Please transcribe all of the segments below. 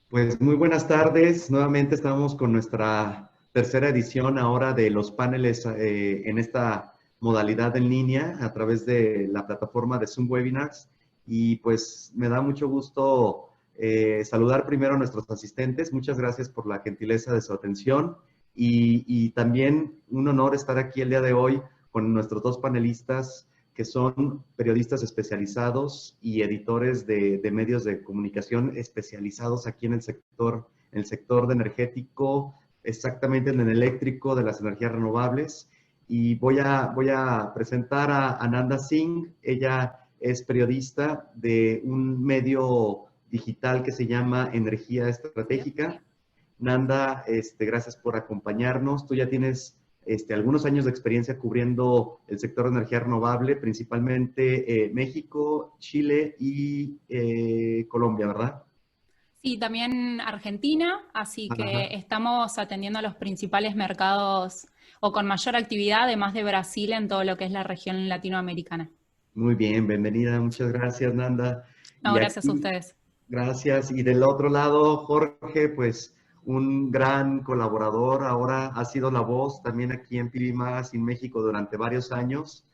Pues muy buenas tardes. Nuevamente estamos con nuestra tercera edición ahora de los paneles en esta modalidad en línea a través de la plataforma de Zoom Webinars. Y pues me da mucho gusto saludar primero a nuestros asistentes. Muchas gracias por la gentileza de su atención. Y también un honor estar aquí el día de hoy con nuestros dos panelistas que son periodistas especializados y editores de medios de comunicación especializados aquí en el sector de energético, exactamente en el eléctrico de las energías renovables. Y voy a presentar a Ananda Singh. Ella es periodista de un medio digital que se llama Energía Estratégica. Nanda, gracias por acompañarnos. Tú ya tienes algunos años de experiencia cubriendo el sector de energía renovable, principalmente México, Chile y Colombia, ¿verdad? Sí, también Argentina, así que Ajá. estamos atendiendo a los principales mercados o con mayor actividad, además de Brasil, en todo lo que es la región latinoamericana. Muy bien, bienvenida. Muchas gracias, Nanda. No, Y gracias a aquí, ustedes. gracias. Y del otro lado, Jorge, pues un gran colaborador. Ahora ha sido la voz también aquí en PV Magazine México durante varios años.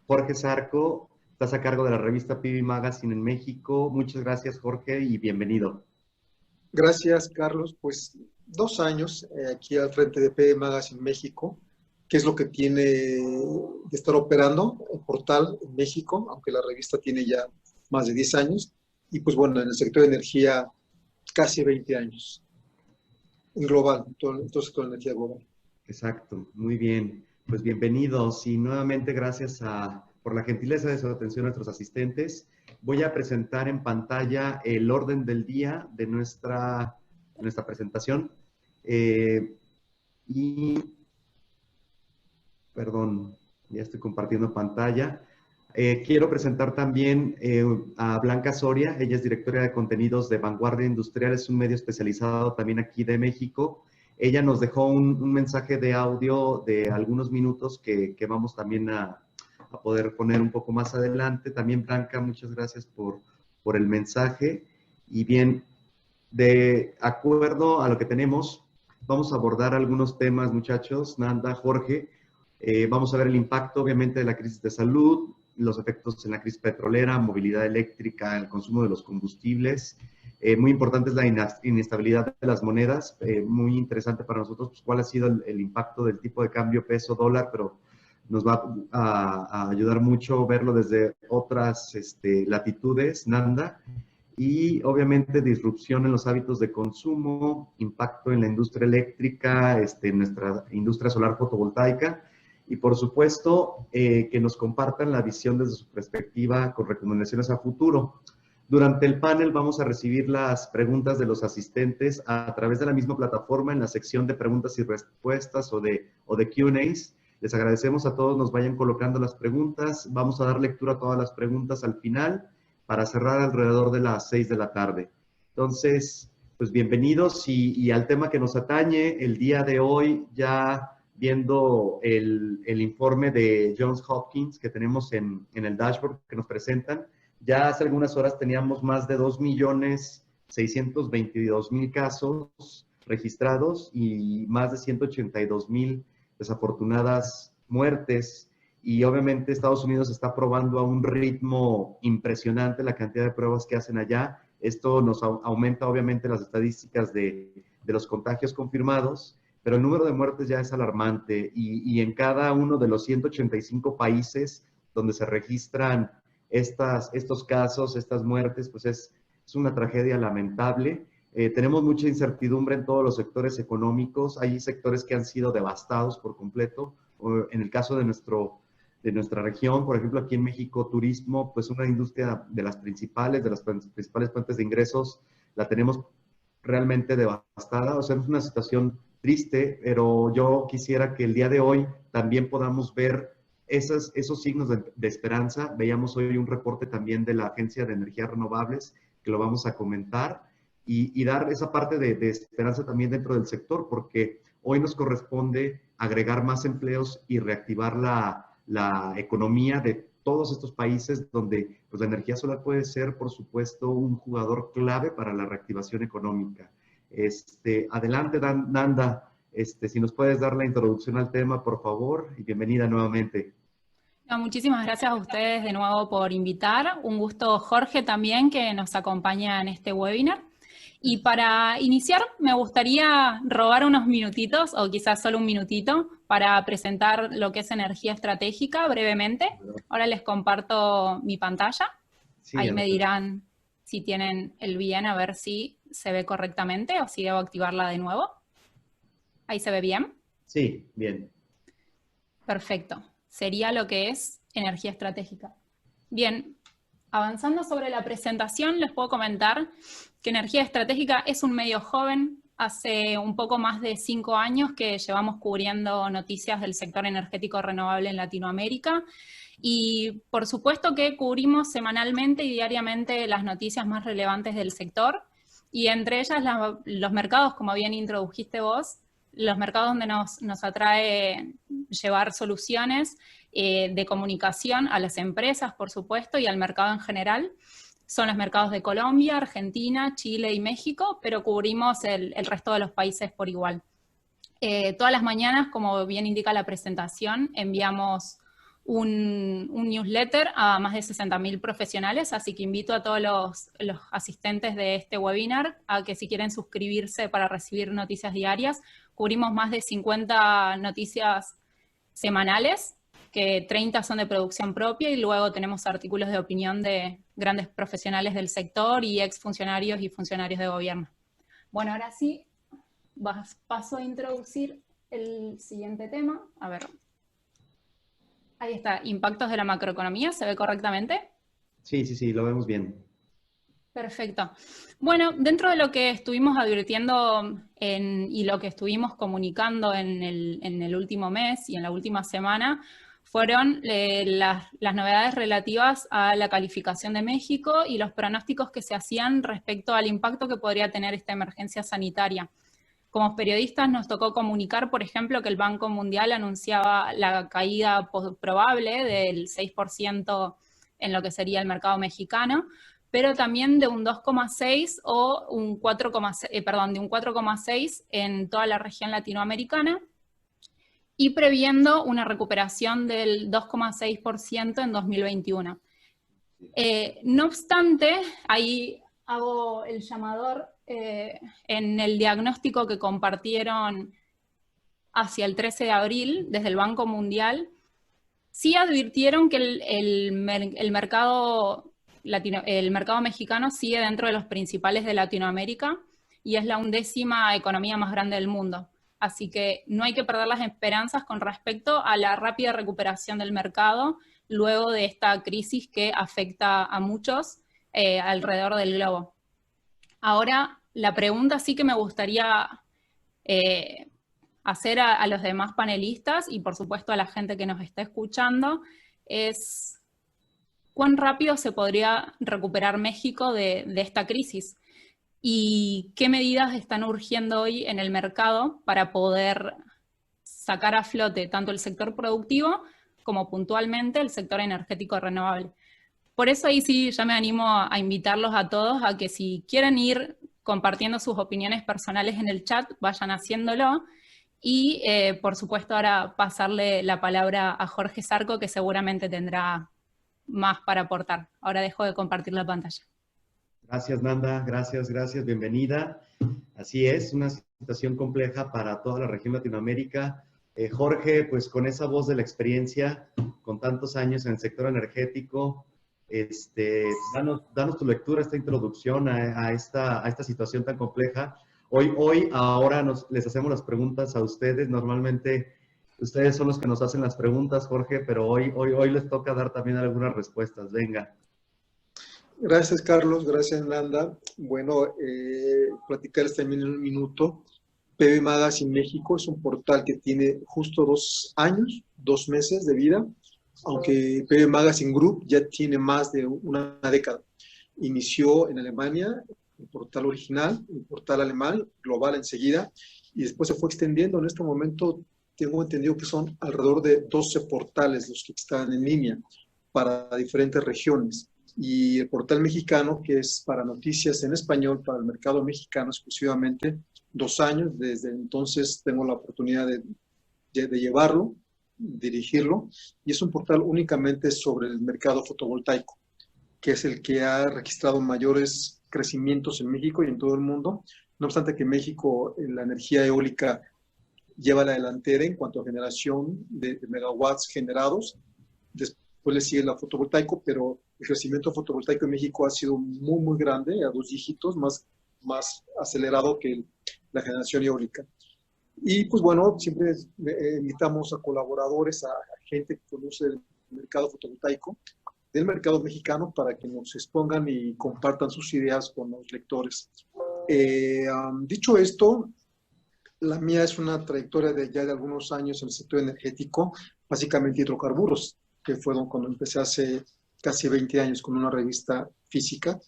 Jorge Zarco, estás a cargo de la revista PV Magazine en México. Muchas gracias, Jorge, y bienvenido. Gracias, Carlos. Pues 2 años aquí al frente de P Magazine México, que es lo que tiene de estar operando el portal en México, aunque la revista tiene ya más de 10 años. Y pues bueno, en el sector de energía casi 20 años, en global, en todo el sector de energía global. Exacto, muy bien. Pues bienvenidos y nuevamente gracias por la gentileza de su atención a nuestros asistentes. Voy a presentar en pantalla el orden del día de nuestra presentación. Eh, y, perdón, ya estoy compartiendo pantalla. Quiero presentar también a Blanca Soria. Ella es directora de contenidos de Vanguardia Industrial, es un medio especializado también aquí de México. Ella nos dejó un mensaje de audio de algunos minutos que vamos también a poder poner un poco más adelante. También, Blanca, muchas gracias por el mensaje. Y bien, de acuerdo a lo que tenemos, vamos a abordar algunos temas, muchachos, Nanda, Jorge. Vamos a ver el impacto, obviamente, de la crisis de salud, los efectos en la crisis petrolera, movilidad eléctrica, el consumo de los combustibles. Muy importante es la inestabilidad de las monedas. Muy interesante para nosotros, pues, cuál ha sido el impacto del tipo de cambio peso-dólar, pero nos va a ayudar mucho verlo desde otras latitudes, Nanda. Y obviamente disrupción en los hábitos de consumo, impacto en la industria eléctrica, en nuestra industria solar fotovoltaica y por supuesto que nos compartan la visión desde su perspectiva con recomendaciones a futuro. Durante el panel vamos a recibir las preguntas de los asistentes a través de la misma plataforma en la sección de preguntas y respuestas o de Q&As. Les agradecemos a todos, nos vayan colocando las preguntas. Vamos a dar lectura a todas las preguntas al final para cerrar alrededor de las 6 de la tarde. Entonces, pues bienvenidos y al tema que nos atañe el día de hoy, ya viendo el informe de Johns Hopkins que tenemos en el dashboard que nos presentan, ya hace algunas horas teníamos más de 2.622.000 casos registrados y más de 182.000 desafortunadas muertes. Y obviamente Estados Unidos está probando a un ritmo impresionante la cantidad de pruebas que hacen allá. Esto nos aumenta obviamente las estadísticas de los contagios confirmados, pero el número de muertes ya es alarmante y en cada uno de los 185 países donde se registran estos casos, estas muertes, pues es una tragedia lamentable. Tenemos mucha incertidumbre en todos los sectores económicos. Hay sectores que han sido devastados por completo. En el caso de nuestra región, por ejemplo, aquí en México, turismo, pues una industria de las principales fuentes de ingresos, la tenemos realmente devastada. O sea, es una situación triste, pero yo quisiera que el día de hoy también podamos ver esos signos de esperanza. Veíamos hoy un reporte también de la Agencia de Energías Renovables, que lo vamos a comentar, y dar esa parte de esperanza también dentro del sector, porque hoy nos corresponde agregar más empleos y reactivar la economía de todos estos países donde pues, la energía solar puede ser, por supuesto, un jugador clave para la reactivación económica. Adelante, Nanda, si nos puedes dar la introducción al tema, por favor, y bienvenida nuevamente. No, muchísimas gracias a ustedes de nuevo por invitar. Un gusto, Jorge, también, que nos acompaña en este webinar. Y para iniciar, me gustaría robar unos minutitos, o quizás solo un minutito, para presentar lo que es energía estratégica brevemente. Ahora les comparto mi pantalla. Sí, ahí me dirán si tienen el bien, a ver si se ve correctamente o si debo activarla de nuevo. ¿Ahí se ve bien? Sí, bien. Perfecto. Sería lo que es energía estratégica. Bien, avanzando sobre la presentación, les puedo comentar que Energía Estratégica es un medio joven. Hace un poco más de 5 años que llevamos cubriendo noticias del sector energético renovable en Latinoamérica. Y por supuesto que cubrimos semanalmente y diariamente las noticias más relevantes del sector. Y entre ellas los mercados, como bien introdujiste vos, los mercados donde nos atrae llevar soluciones de comunicación a las empresas, por supuesto, y al mercado en general. Son los mercados de Colombia, Argentina, Chile y México, pero cubrimos el resto de los países por igual. Todas las mañanas, como bien indica la presentación, enviamos un newsletter a más de 60.000 profesionales, así que invito a todos los asistentes de este webinar a que si quieren suscribirse para recibir noticias diarias. Cubrimos más de 50 noticias semanales, que 30 son de producción propia, y luego tenemos artículos de opinión de grandes profesionales del sector y exfuncionarios y funcionarios de gobierno. Bueno, ahora sí, paso a introducir el siguiente tema. A ver. Ahí está, impactos de la macroeconomía, ¿se ve correctamente? Sí, lo vemos bien. Perfecto. Bueno, dentro de lo que estuvimos advirtiendo y lo que estuvimos comunicando en el último mes y en la última semana, fueron las novedades relativas a la calificación de México y los pronósticos que se hacían respecto al impacto que podría tener esta emergencia sanitaria. Como periodistas nos tocó comunicar, por ejemplo, que el Banco Mundial anunciaba la caída probable del 6% en lo que sería el mercado mexicano, pero también de un 2,6 o un 4,6 en toda la región latinoamericana, y previendo una recuperación del 2,6% en 2021. No obstante, ahí hago el llamador en el diagnóstico que compartieron hacia el 13 de abril desde el Banco Mundial, sí advirtieron que el mercado mexicano sigue dentro de los principales de Latinoamérica y es la 11ª economía más grande del mundo. Así que no hay que perder las esperanzas con respecto a la rápida recuperación del mercado luego de esta crisis que afecta a muchos alrededor del globo. Ahora, la pregunta sí que me gustaría hacer a los demás panelistas y por supuesto a la gente que nos está escuchando es ¿cuán rápido se podría recuperar México de esta crisis? ¿Y qué medidas están urgiendo hoy en el mercado para poder sacar a flote tanto el sector productivo como puntualmente el sector energético renovable? Por eso ahí sí ya me animo a invitarlos a todos a que si quieren ir compartiendo sus opiniones personales en el chat, vayan haciéndolo. Y por supuesto ahora pasarle la palabra a Jorge Zarco, que seguramente tendrá más para aportar. Ahora dejo de compartir la pantalla. Gracias, Nanda. Gracias, bienvenida. Así es, una situación compleja para toda la región Latinoamérica. Jorge, pues con esa voz de la experiencia, con tantos años en el sector energético, danos tu lectura, esta introducción a esta situación tan compleja. Ahora les hacemos las preguntas a ustedes. Normalmente ustedes son los que nos hacen las preguntas, Jorge, pero hoy les toca dar también algunas respuestas. Venga. Gracias, Carlos. Gracias, Nanda. Bueno, platicarles también en un minuto. PB Magazine México es un portal que tiene justo 2 años, 2 meses de vida, aunque PB Magazine Group ya tiene más de una década. Inició en Alemania, el portal original, el portal alemán, global enseguida, y después se fue extendiendo. En este momento tengo entendido que son alrededor de 12 portales los que están en línea para diferentes regiones. y el portal mexicano, que es para noticias en español, para el mercado mexicano exclusivamente, 2 años. Desde entonces tengo la oportunidad de llevarlo, dirigirlo, y es un portal únicamente sobre el mercado fotovoltaico, que es el que ha registrado mayores crecimientos en México y en todo el mundo. No obstante que en México la energía eólica lleva la delantera en cuanto a generación de megawatts generados. Después le sigue la fotovoltaico, pero el crecimiento fotovoltaico en México ha sido muy, muy grande, a 2 dígitos, más acelerado que la generación eólica. Y pues bueno, siempre invitamos a colaboradores, a gente que conoce el mercado fotovoltaico, del mercado mexicano, para que nos expongan y compartan sus ideas con los lectores. Dicho esto, la mía es una trayectoria de ya de algunos años en el sector energético, básicamente hidrocarburos, que fueron cuando empecé hace casi 20 años con una revista física,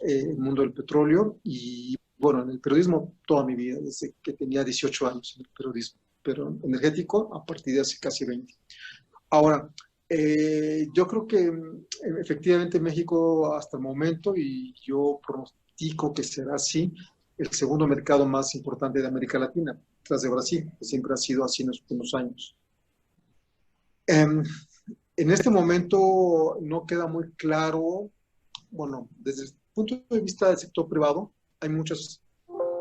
El Mundo del Petróleo, y bueno, en el periodismo toda mi vida, desde que tenía 18 años en el periodismo, pero energético a partir de hace casi 20. Ahora, yo creo que efectivamente México hasta el momento, y yo pronostico que será así, el segundo mercado más importante de América Latina, tras de Brasil, que siempre ha sido así en los últimos años. En este momento no queda muy claro, bueno, desde el punto de vista del sector privado, hay muchas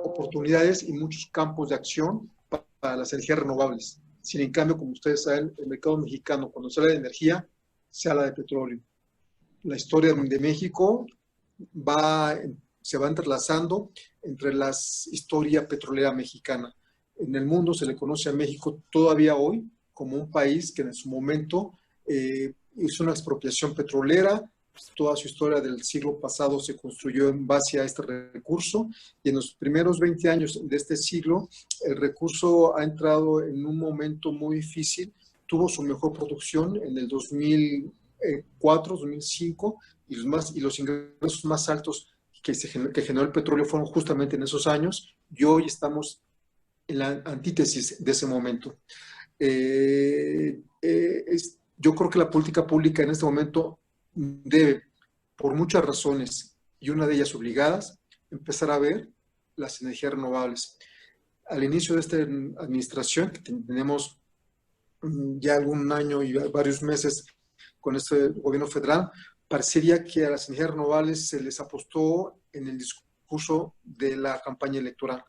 oportunidades y muchos campos de acción para las energías renovables. Sin en cambio, como ustedes saben, el mercado mexicano, cuando se habla de energía, se habla de petróleo. La historia de México se va entrelazando entre la historia petrolera mexicana. En el mundo se le conoce a México todavía hoy como un país que en su momento hizo una expropiación petrolera. Toda su historia del siglo pasado se construyó en base a este recurso, y en los primeros 20 años de este siglo el recurso ha entrado en un momento muy difícil. Tuvo su mejor producción en el 2004, 2005, y los ingresos más altos que generó el petróleo fueron justamente en esos años, y hoy estamos en la antítesis de ese momento. Yo creo que la política pública en este momento debe, por muchas razones, y una de ellas obligadas, empezar a ver las energías renovables. Al inicio de esta administración, que tenemos ya algún año y varios meses con este gobierno federal, parecería que a las energías renovables se les apostó en el discurso de la campaña electoral.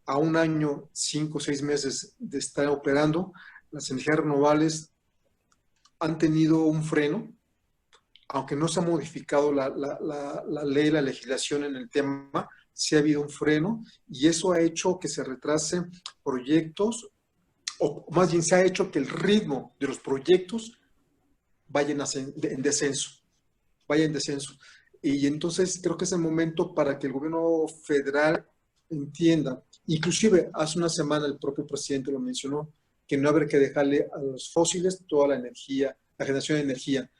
A un año, 5 o 6 meses de estar operando, las energías renovables han tenido un freno, aunque no se ha modificado la ley, la legislación en el tema, sí ha habido un freno, y eso ha hecho que se retrasen proyectos, o más bien se ha hecho que el ritmo de los proyectos vaya en descenso. Y entonces creo que es el momento para que el gobierno federal entienda. Inclusive hace una semana el propio presidente lo mencionó, que no habrá que dejarle a los fósiles toda la energía, la generación de energía.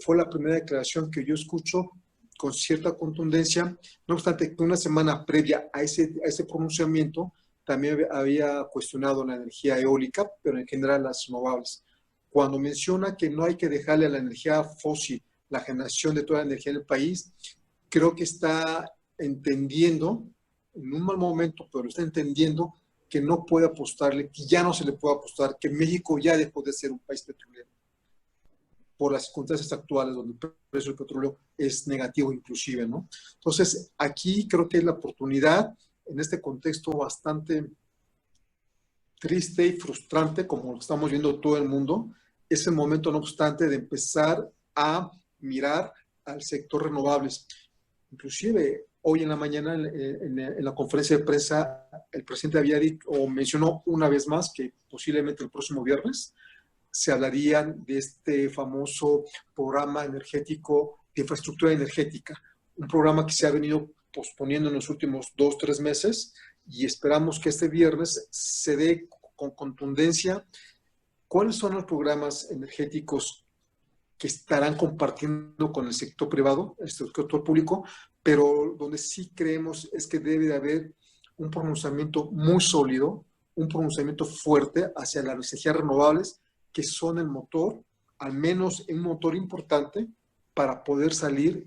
Fue la primera declaración que yo escucho con cierta contundencia, no obstante que una semana previa a ese pronunciamiento también había cuestionado la energía eólica, pero en general las renovables. Cuando menciona que no hay que dejarle a la energía fósil la generación de toda la energía en el país, creo que está entendiendo, en un mal momento, pero está entendiendo que no puede apostarle, que ya no se le puede apostar, que México ya dejó de ser un país petrolero por las circunstancias actuales donde el precio del petróleo es negativo inclusive, ¿no? Entonces, aquí creo que es la oportunidad, en este contexto bastante triste y frustrante, como lo estamos viendo todo el mundo, es el momento, no obstante, de empezar a mirar al sector renovables. Inclusive, hoy en la mañana, en la conferencia de prensa, el presidente había dicho, o mencionó una vez más, que posiblemente el próximo viernes se hablarían de este famoso programa energético de infraestructura energética, un programa que se ha venido posponiendo en los últimos 2 o 3 meses, y esperamos que este viernes se dé con contundencia cuáles son los programas energéticos que estarán compartiendo con el sector privado, el sector público, pero donde sí creemos es que debe de haber un pronunciamiento muy sólido, un pronunciamiento fuerte hacia las energías renovables, que son el motor, al menos un motor importante, para poder salir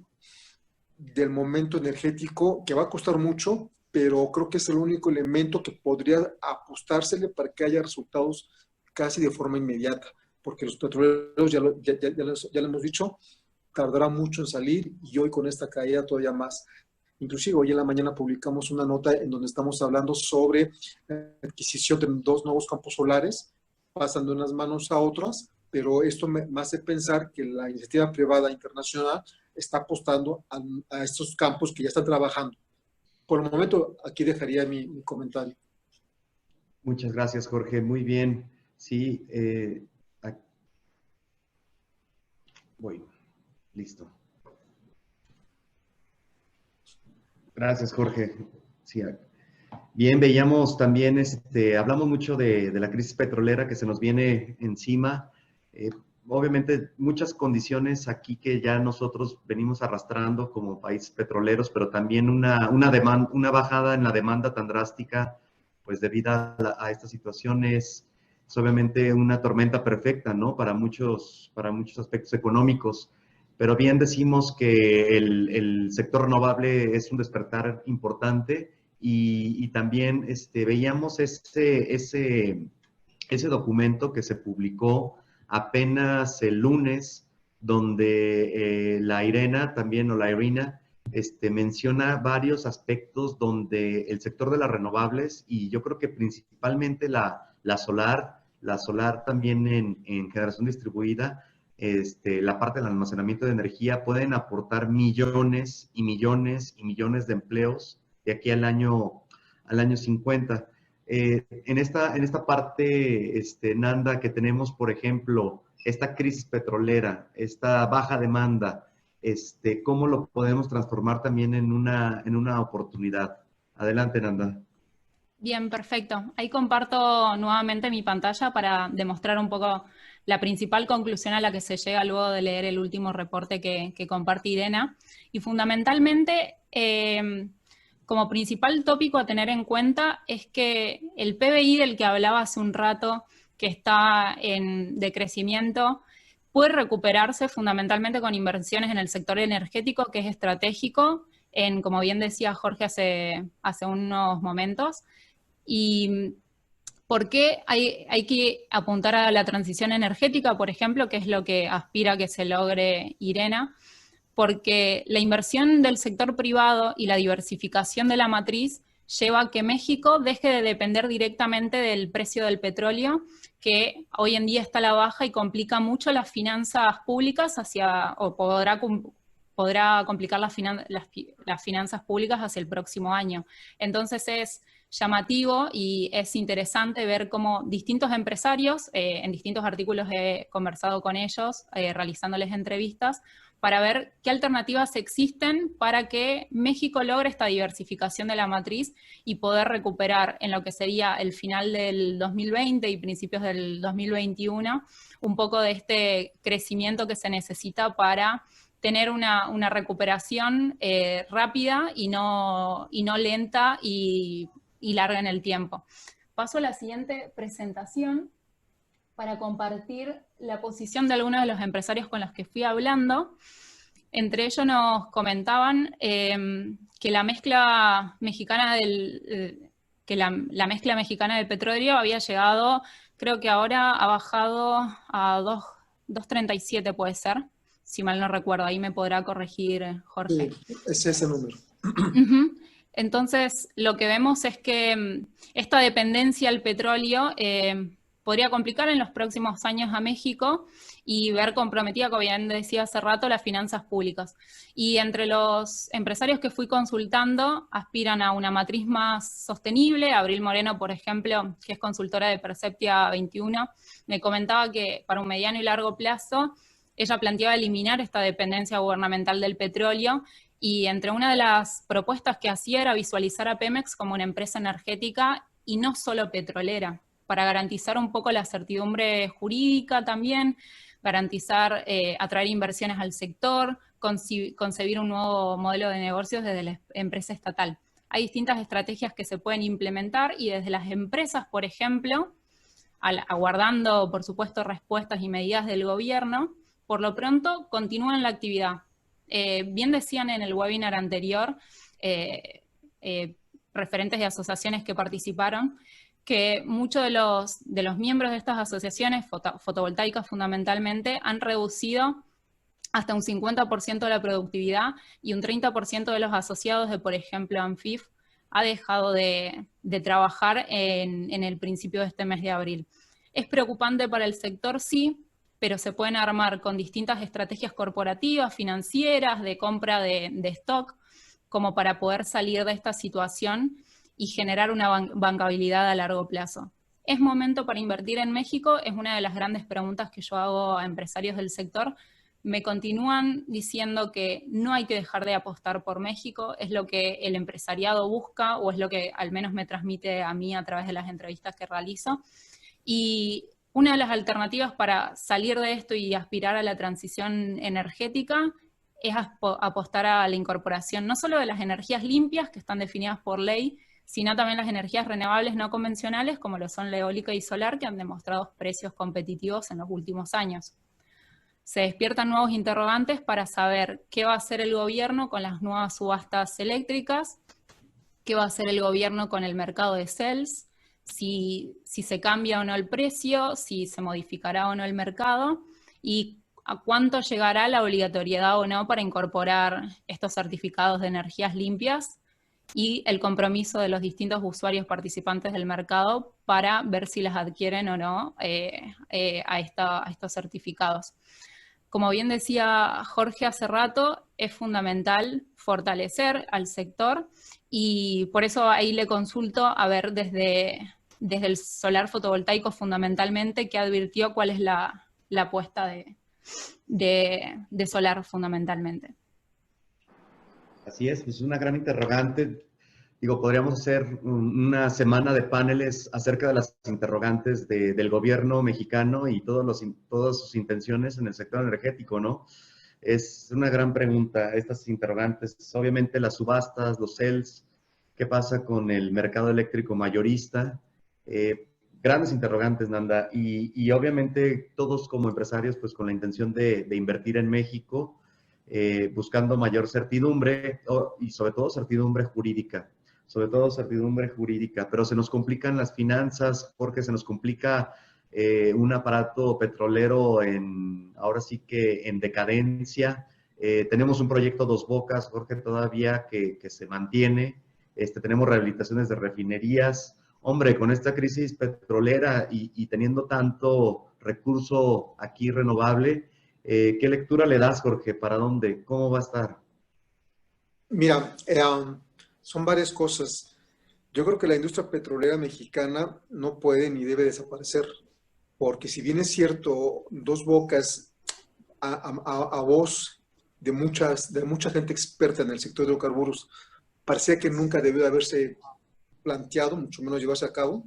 del momento energético, que va a costar mucho, pero creo que es el único elemento que podría apostársele para que haya resultados casi de forma inmediata, porque los petroleros, ya lo hemos dicho, tardará mucho en salir y hoy con esta caída todavía más. Inclusive hoy en la mañana publicamos una nota en donde estamos hablando sobre la adquisición de 2 nuevos campos solares, pasando de unas manos a otras, pero esto me hace pensar que la iniciativa privada internacional está apostando a estos campos que ya están trabajando. Por el momento, aquí dejaría mi comentario. Muchas gracias, Jorge. Muy bien. Sí, voy. Listo. Gracias, Jorge. Sí, bien, veíamos también, hablamos mucho de la crisis petrolera que se nos viene encima. Obviamente, muchas condiciones aquí que ya nosotros venimos arrastrando como países petroleros, pero también una bajada en la demanda tan drástica, pues debido a esta situación es obviamente una tormenta perfecta, ¿no? Para muchos aspectos económicos. Pero bien decimos que el sector renovable es un despertar importante y también veíamos ese documento que se publicó apenas el lunes, donde la IRENA también, o la IRENA, menciona varios aspectos donde el sector de las renovables, y yo creo que principalmente la solar también en generación distribuida, la parte del almacenamiento de energía, pueden aportar millones y millones y millones de empleos de aquí al año 50. En esta parte, Nanda, que tenemos, por ejemplo, esta crisis petrolera, esta baja demanda, ¿cómo lo podemos transformar también en una oportunidad? Adelante, Nanda. Bien, perfecto. Ahí comparto nuevamente mi pantalla para demostrar un poco la principal conclusión a la que se llega luego de leer el último reporte que comparte Irena. Y fundamentalmente, como principal tópico a tener en cuenta es que el PBI del que hablaba hace un rato, que está en decrecimiento, puede recuperarse fundamentalmente con inversiones en el sector energético, que es estratégico, como bien decía Jorge hace unos momentos. ¿Y por qué hay que apuntar a la transición energética, por ejemplo, que es lo que aspira que se logre Irena? Porque la inversión del sector privado y la diversificación de la matriz lleva a que México deje de depender directamente del precio del petróleo, que hoy en día está a la baja y complica mucho las finanzas públicas o podrá complicar las finanzas públicas hacia el próximo año. Entonces es llamativo y es interesante ver cómo distintos empresarios, en distintos artículos he conversado con ellos, realizándoles entrevistas, para ver qué alternativas existen para que México logre esta diversificación de la matriz y poder recuperar en lo que sería el final del 2020 y principios del 2021 un poco de este crecimiento que se necesita para tener una recuperación rápida y no lenta y larga en el tiempo. Paso a la siguiente presentación para compartir la posición de algunos de los empresarios con los que fui hablando. Entre ellos nos comentaban que la mezcla mexicana la mezcla mexicana del petróleo había llegado, creo que ahora ha bajado a 2.37 puede ser, si mal no recuerdo, ahí me podrá corregir Jorge. Sí, es ese número. Uh-huh. Entonces, lo que vemos es que esta dependencia al petróleo podría complicar en los próximos años a México y ver comprometida, como bien decía hace rato, las finanzas públicas. Y entre los empresarios que fui consultando, aspiran a una matriz más sostenible. Abril Moreno, por ejemplo, que es consultora de Perceptia 21, me comentaba que para un mediano y largo plazo, ella planteaba eliminar esta dependencia gubernamental del petróleo, y entre una de las propuestas que hacía era visualizar a Pemex como una empresa energética y no solo petrolera, para garantizar un poco la certidumbre jurídica también, garantizar, atraer inversiones al sector, concebir un nuevo modelo de negocios desde la empresa estatal. Hay distintas estrategias que se pueden implementar y desde las empresas, por ejemplo, aguardando, por supuesto, respuestas y medidas del gobierno, por lo pronto continúan la actividad. Bien decían en el webinar anterior, referentes de asociaciones que participaron, que muchos de los miembros de estas asociaciones, fotovoltaicas fundamentalmente, han reducido hasta un 50% de la productividad y un 30% de los asociados de, por ejemplo, ANFIF, ha dejado de trabajar en el principio de este mes de abril. ¿Es preocupante para el sector? Sí, pero se pueden armar con distintas estrategias corporativas, financieras, de compra de stock, como para poder salir de esta situación y generar una bancabilidad a largo plazo. ¿Es momento para invertir en México? Es una de las grandes preguntas que yo hago a empresarios del sector. Me continúan diciendo que no hay que dejar de apostar por México, es lo que el empresariado busca, o es lo que al menos me transmite a mí a través de las entrevistas que realizo. Y una de las alternativas para salir de esto y aspirar a la transición energética es apostar a la incorporación no solo de las energías limpias, que están definidas por ley, sino también las energías renovables no convencionales, como lo son la eólica y solar, que han demostrado precios competitivos en los últimos años. Se despiertan nuevos interrogantes para saber qué va a hacer el gobierno con las nuevas subastas eléctricas, qué va a hacer el gobierno con el mercado de cells, si se cambia o no el precio, si se modificará o no el mercado, y a cuánto llegará la obligatoriedad o no para incorporar estos certificados de energías limpias y el compromiso de los distintos usuarios participantes del mercado para ver si las adquieren o no a estos certificados. Como bien decía Jorge hace rato, es fundamental fortalecer al sector y por eso ahí le consulto a ver desde el solar fotovoltaico fundamentalmente, que advirtió cuál es la apuesta de solar fundamentalmente. Así es una gran interrogante. Digo, podríamos hacer una semana de paneles acerca de las interrogantes del gobierno mexicano y todas sus intenciones en el sector energético, ¿no? Es una gran pregunta, estas interrogantes. Obviamente las subastas, los CELS, ¿qué pasa con el mercado eléctrico mayorista? Grandes interrogantes, Nanda. Y obviamente todos como empresarios, pues con la intención de invertir en México, buscando mayor certidumbre y sobre todo certidumbre jurídica. Pero se nos complican las finanzas porque se nos complica un aparato petrolero ahora sí que en decadencia. Tenemos un proyecto Dos Bocas, Jorge, todavía que se mantiene. Tenemos rehabilitaciones de refinerías. Hombre, con esta crisis petrolera y teniendo tanto recurso aquí renovable, ¿qué lectura le das, Jorge? ¿Para dónde? ¿Cómo va a estar? Mira, son varias cosas. Yo creo que la industria petrolera mexicana no puede ni debe desaparecer, porque si bien es cierto, Dos Bocas, a voz de mucha gente experta en el sector de hidrocarburos, parecía que nunca debió haberse planteado, mucho menos llevarse a cabo.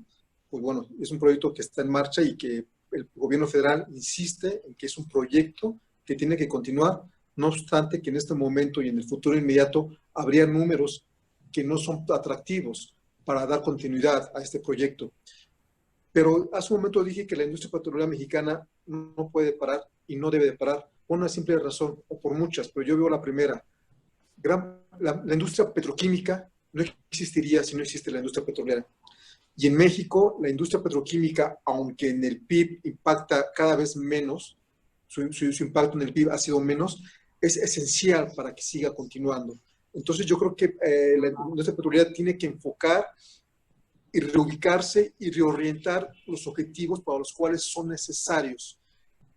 Pues bueno, es un proyecto que está en marcha y que el gobierno federal insiste en que es un proyecto que tiene que continuar, no obstante que en este momento y en el futuro inmediato habría números que no son atractivos para dar continuidad a este proyecto. Pero hace un momento dije que la industria petrolera mexicana no puede parar y no debe de parar por una simple razón, o por muchas, pero yo veo la primera. La industria petroquímica no existiría si no existe la industria petrolera. Y en México, la industria petroquímica, aunque en el PIB impacta cada vez menos, su impacto en el PIB ha sido menos, es esencial para que siga continuando. Entonces yo creo que la industria petrolera tiene que enfocar y reubicarse y reorientar los objetivos para los cuales son necesarios.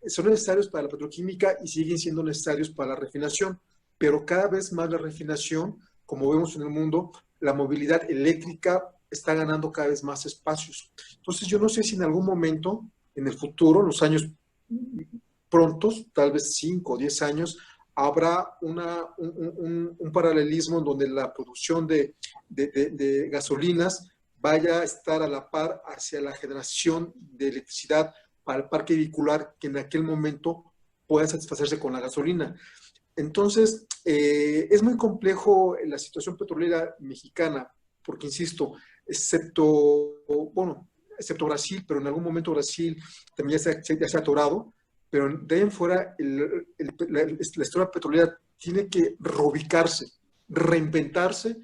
Son necesarios para la petroquímica y siguen siendo necesarios para la refinación, pero cada vez más la refinación, como vemos en el mundo, la movilidad eléctrica está ganando cada vez más espacios. Entonces yo no sé si en algún momento, en el futuro, en los años prontos, tal vez 5 o 10 años, habrá un paralelismo en donde la producción de gasolinas vaya a estar a la par hacia la generación de electricidad para el parque vehicular que en aquel momento pueda satisfacerse con la gasolina. Entonces, es muy complejo la situación petrolera mexicana, porque insisto, excepto Brasil, pero en algún momento Brasil también ya se ha atorado, pero de ahí en fuera la industria petrolera tiene que reubicarse, reinventarse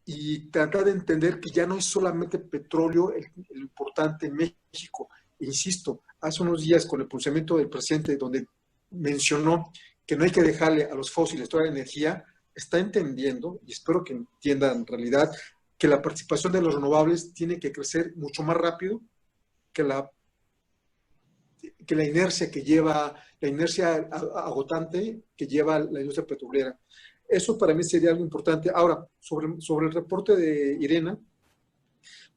y tratar de entender que ya no es solamente petróleo el importante en México. Insisto, hace unos días con el pronunciamiento del presidente donde mencionó que no hay que dejarle a los fósiles toda la energía, está entendiendo, y espero que entienda en realidad, que la participación de los renovables tiene que crecer mucho más rápido que la inercia que lleva, la inercia agotante que lleva la industria petrolera. Eso para mí sería algo importante. Ahora, sobre el reporte de Irena,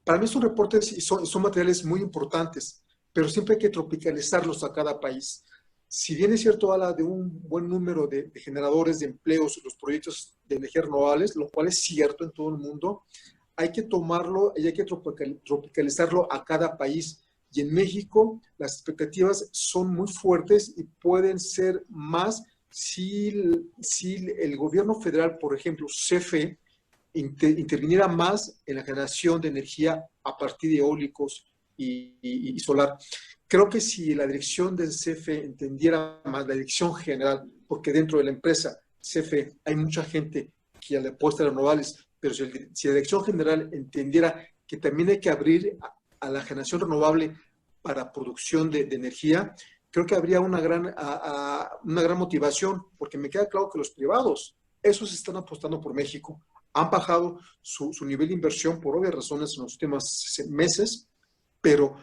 para mí son reportes y son materiales muy importantes, pero siempre hay que tropicalizarlos a cada país. Si bien es cierto, habla de un buen número de generadores de empleos, los proyectos de energías renovables, lo cual es cierto en todo el mundo, hay que tomarlo y hay que tropicalizarlo a cada país. Y en México las expectativas son muy fuertes y pueden ser más si el gobierno federal, por ejemplo, CFE, interviniera más en la generación de energía a partir de eólicos y solar. Creo que si la dirección del CFE entendiera más, la dirección general, porque dentro de la empresa CFE hay mucha gente que le apuesta a renovables, pero si la dirección general entendiera que también hay que abrir a la generación renovable para producción de energía, creo que habría una gran motivación, porque me queda claro que los privados, esos están apostando por México, han bajado su nivel de inversión por obvias razones en los últimos meses, pero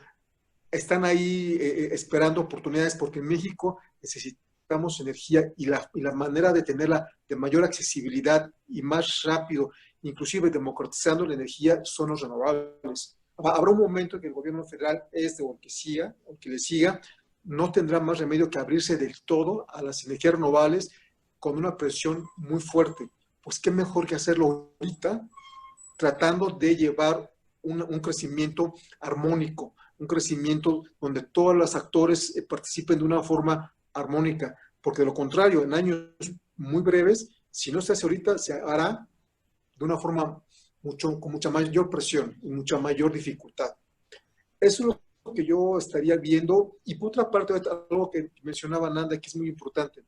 están ahí esperando oportunidades, porque en México necesitamos energía y la manera de tenerla de mayor accesibilidad y más rápido, inclusive democratizando la energía, son los renovables. Habrá un momento en que el gobierno federal, o que le siga, no tendrá más remedio que abrirse del todo a las energías renovables con una presión muy fuerte. Pues qué mejor que hacerlo ahorita, tratando de llevar un crecimiento armónico, un crecimiento donde todos los actores participen de una forma armónica, porque de lo contrario, en años muy breves, si no se hace ahorita, se hará de una forma con mucha mayor presión y mucha mayor dificultad. Eso es lo que yo estaría viendo. Y por otra parte, algo que mencionaba Nanda, que es muy importante.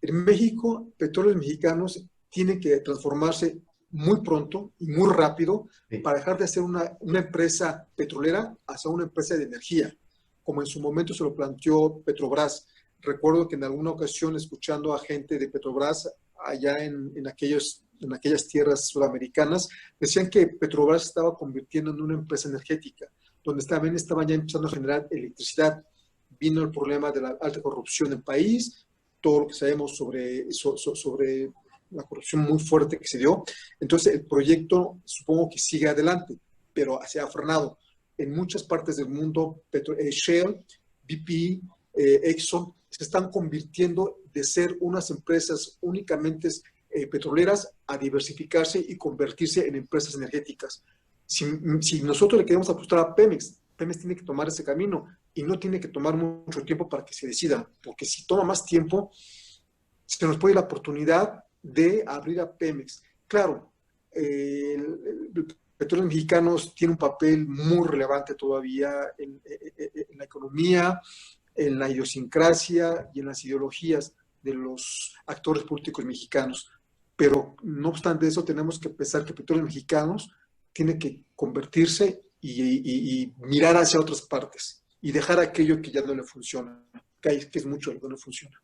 En México, Petróleos Mexicanos tienen que transformarse muy pronto y muy rápido para dejar de ser una empresa petrolera hacia una empresa de energía, como en su momento se lo planteó Petrobras. Recuerdo que en alguna ocasión, escuchando a gente de Petrobras allá en aquellas tierras sudamericanas, decían que Petrobras estaba convirtiendo en una empresa energética, donde también estaban ya empezando a generar electricidad. Vino el problema de la alta corrupción en el país, todo lo que sabemos sobre la corrupción muy fuerte que se dio. Entonces, el proyecto supongo que sigue adelante, pero se ha frenado. En muchas partes del mundo, Shell, BP, Exxon, se están convirtiendo de ser unas empresas únicamente petroleras a diversificarse y convertirse en empresas energéticas. Si nosotros le queremos apostar a Pemex, Pemex tiene que tomar ese camino y no tiene que tomar mucho tiempo para que se decida, porque si toma más tiempo, se nos puede ir la oportunidad de abrir a Pemex. Claro, Petróleos Mexicanos tiene un papel muy relevante todavía en la economía, en la idiosincrasia y en las ideologías de los actores políticos mexicanos. Pero no obstante eso, tenemos que pensar que Petróleos Mexicanos tiene que convertirse y mirar hacia otras partes y dejar aquello que ya no le funciona, que es mucho lo que no funciona.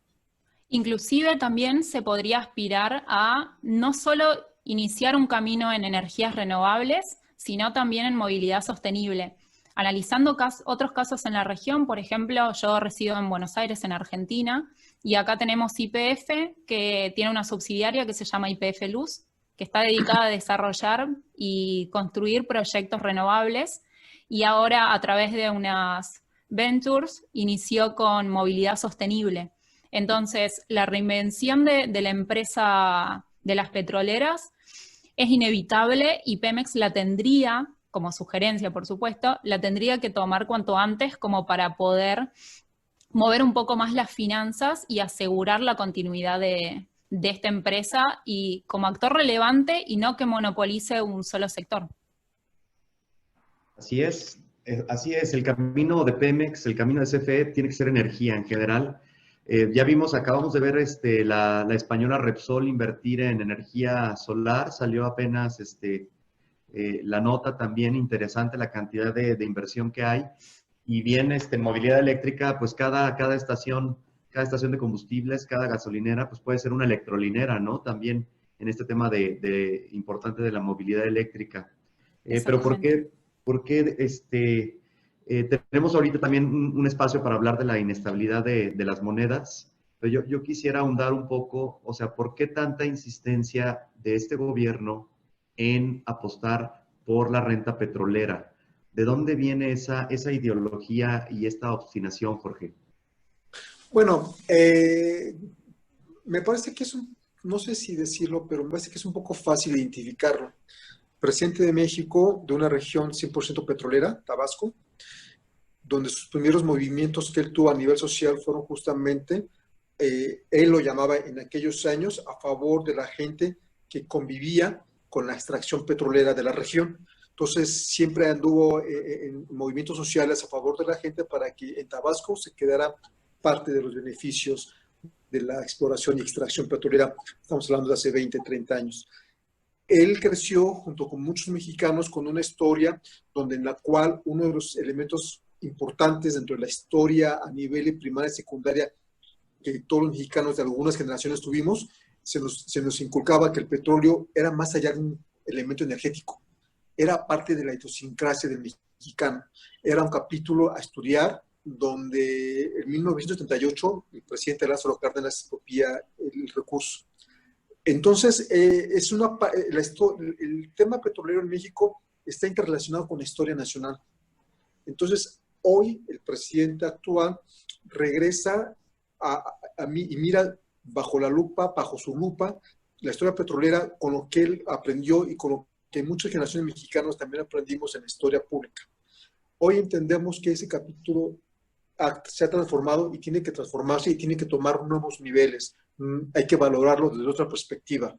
Inclusive también se podría aspirar a no solo iniciar un camino en energías renovables, sino también en movilidad sostenible. Analizando otros casos en la región, por ejemplo, yo resido en Buenos Aires, en Argentina, y acá tenemos YPF, que tiene una subsidiaria que se llama YPF Luz, que está dedicada a desarrollar y construir proyectos renovables, y ahora a través de unas ventures inició con movilidad sostenible. Entonces, la reinvención de la empresa de las petroleras es inevitable y Pemex la tendría, como sugerencia por supuesto, la tendría que tomar cuanto antes como para poder mover un poco más las finanzas y asegurar la continuidad de esta empresa y como actor relevante y no que monopolice un solo sector. Así es. Así es, el camino de Pemex, el camino de CFE tiene que ser energía en general. Ya vimos, acabamos de ver la española Repsol invertir en energía solar, salió apenas la nota también interesante, la cantidad de inversión que hay. Y bien, movilidad eléctrica, pues cada estación de combustibles, cada gasolinera, pues puede ser una electrolinera, ¿no? También en este tema importante de la movilidad eléctrica. Pero Exactamente. ¿por qué tenemos ahorita también un espacio para hablar de la inestabilidad de las monedas? Pero yo quisiera ahondar un poco, o sea, ¿por qué tanta insistencia de este gobierno en apostar por la renta petrolera? ¿De dónde viene esa ideología y esta obstinación, Jorge? Bueno, me parece que no sé si decirlo, pero me parece que es un poco fácil identificarlo. Presidente de México, de una región 100% petrolera, Tabasco, donde sus primeros movimientos que él tuvo a nivel social fueron justamente, él lo llamaba en aquellos años, a favor de la gente que convivía con la extracción petrolera de la región. Entonces, siempre anduvo en movimientos sociales a favor de la gente para que en Tabasco se quedara parte de los beneficios de la exploración y extracción petrolera. Estamos hablando de hace 20, 30 años. Él creció junto con muchos mexicanos con una historia donde en la cual uno de los elementos importantes dentro de la historia a nivel primaria y secundaria que todos los mexicanos de algunas generaciones tuvimos, se nos inculcaba que el petróleo era más allá de un elemento energético, era parte de la idiosincrasia del mexicano, era un capítulo a estudiar donde en 1938 el presidente Lázaro Cárdenas expropia el recurso. Entonces, el tema petrolero en México está interrelacionado con la historia nacional. Entonces, hoy el presidente actual regresa a mí y mira bajo su lupa, la historia petrolera con lo que él aprendió y con lo que muchas generaciones mexicanos también aprendimos en la historia pública. Hoy entendemos que ese capítulo se ha transformado y tiene que transformarse y tiene que tomar nuevos niveles. Hay que valorarlo desde otra perspectiva.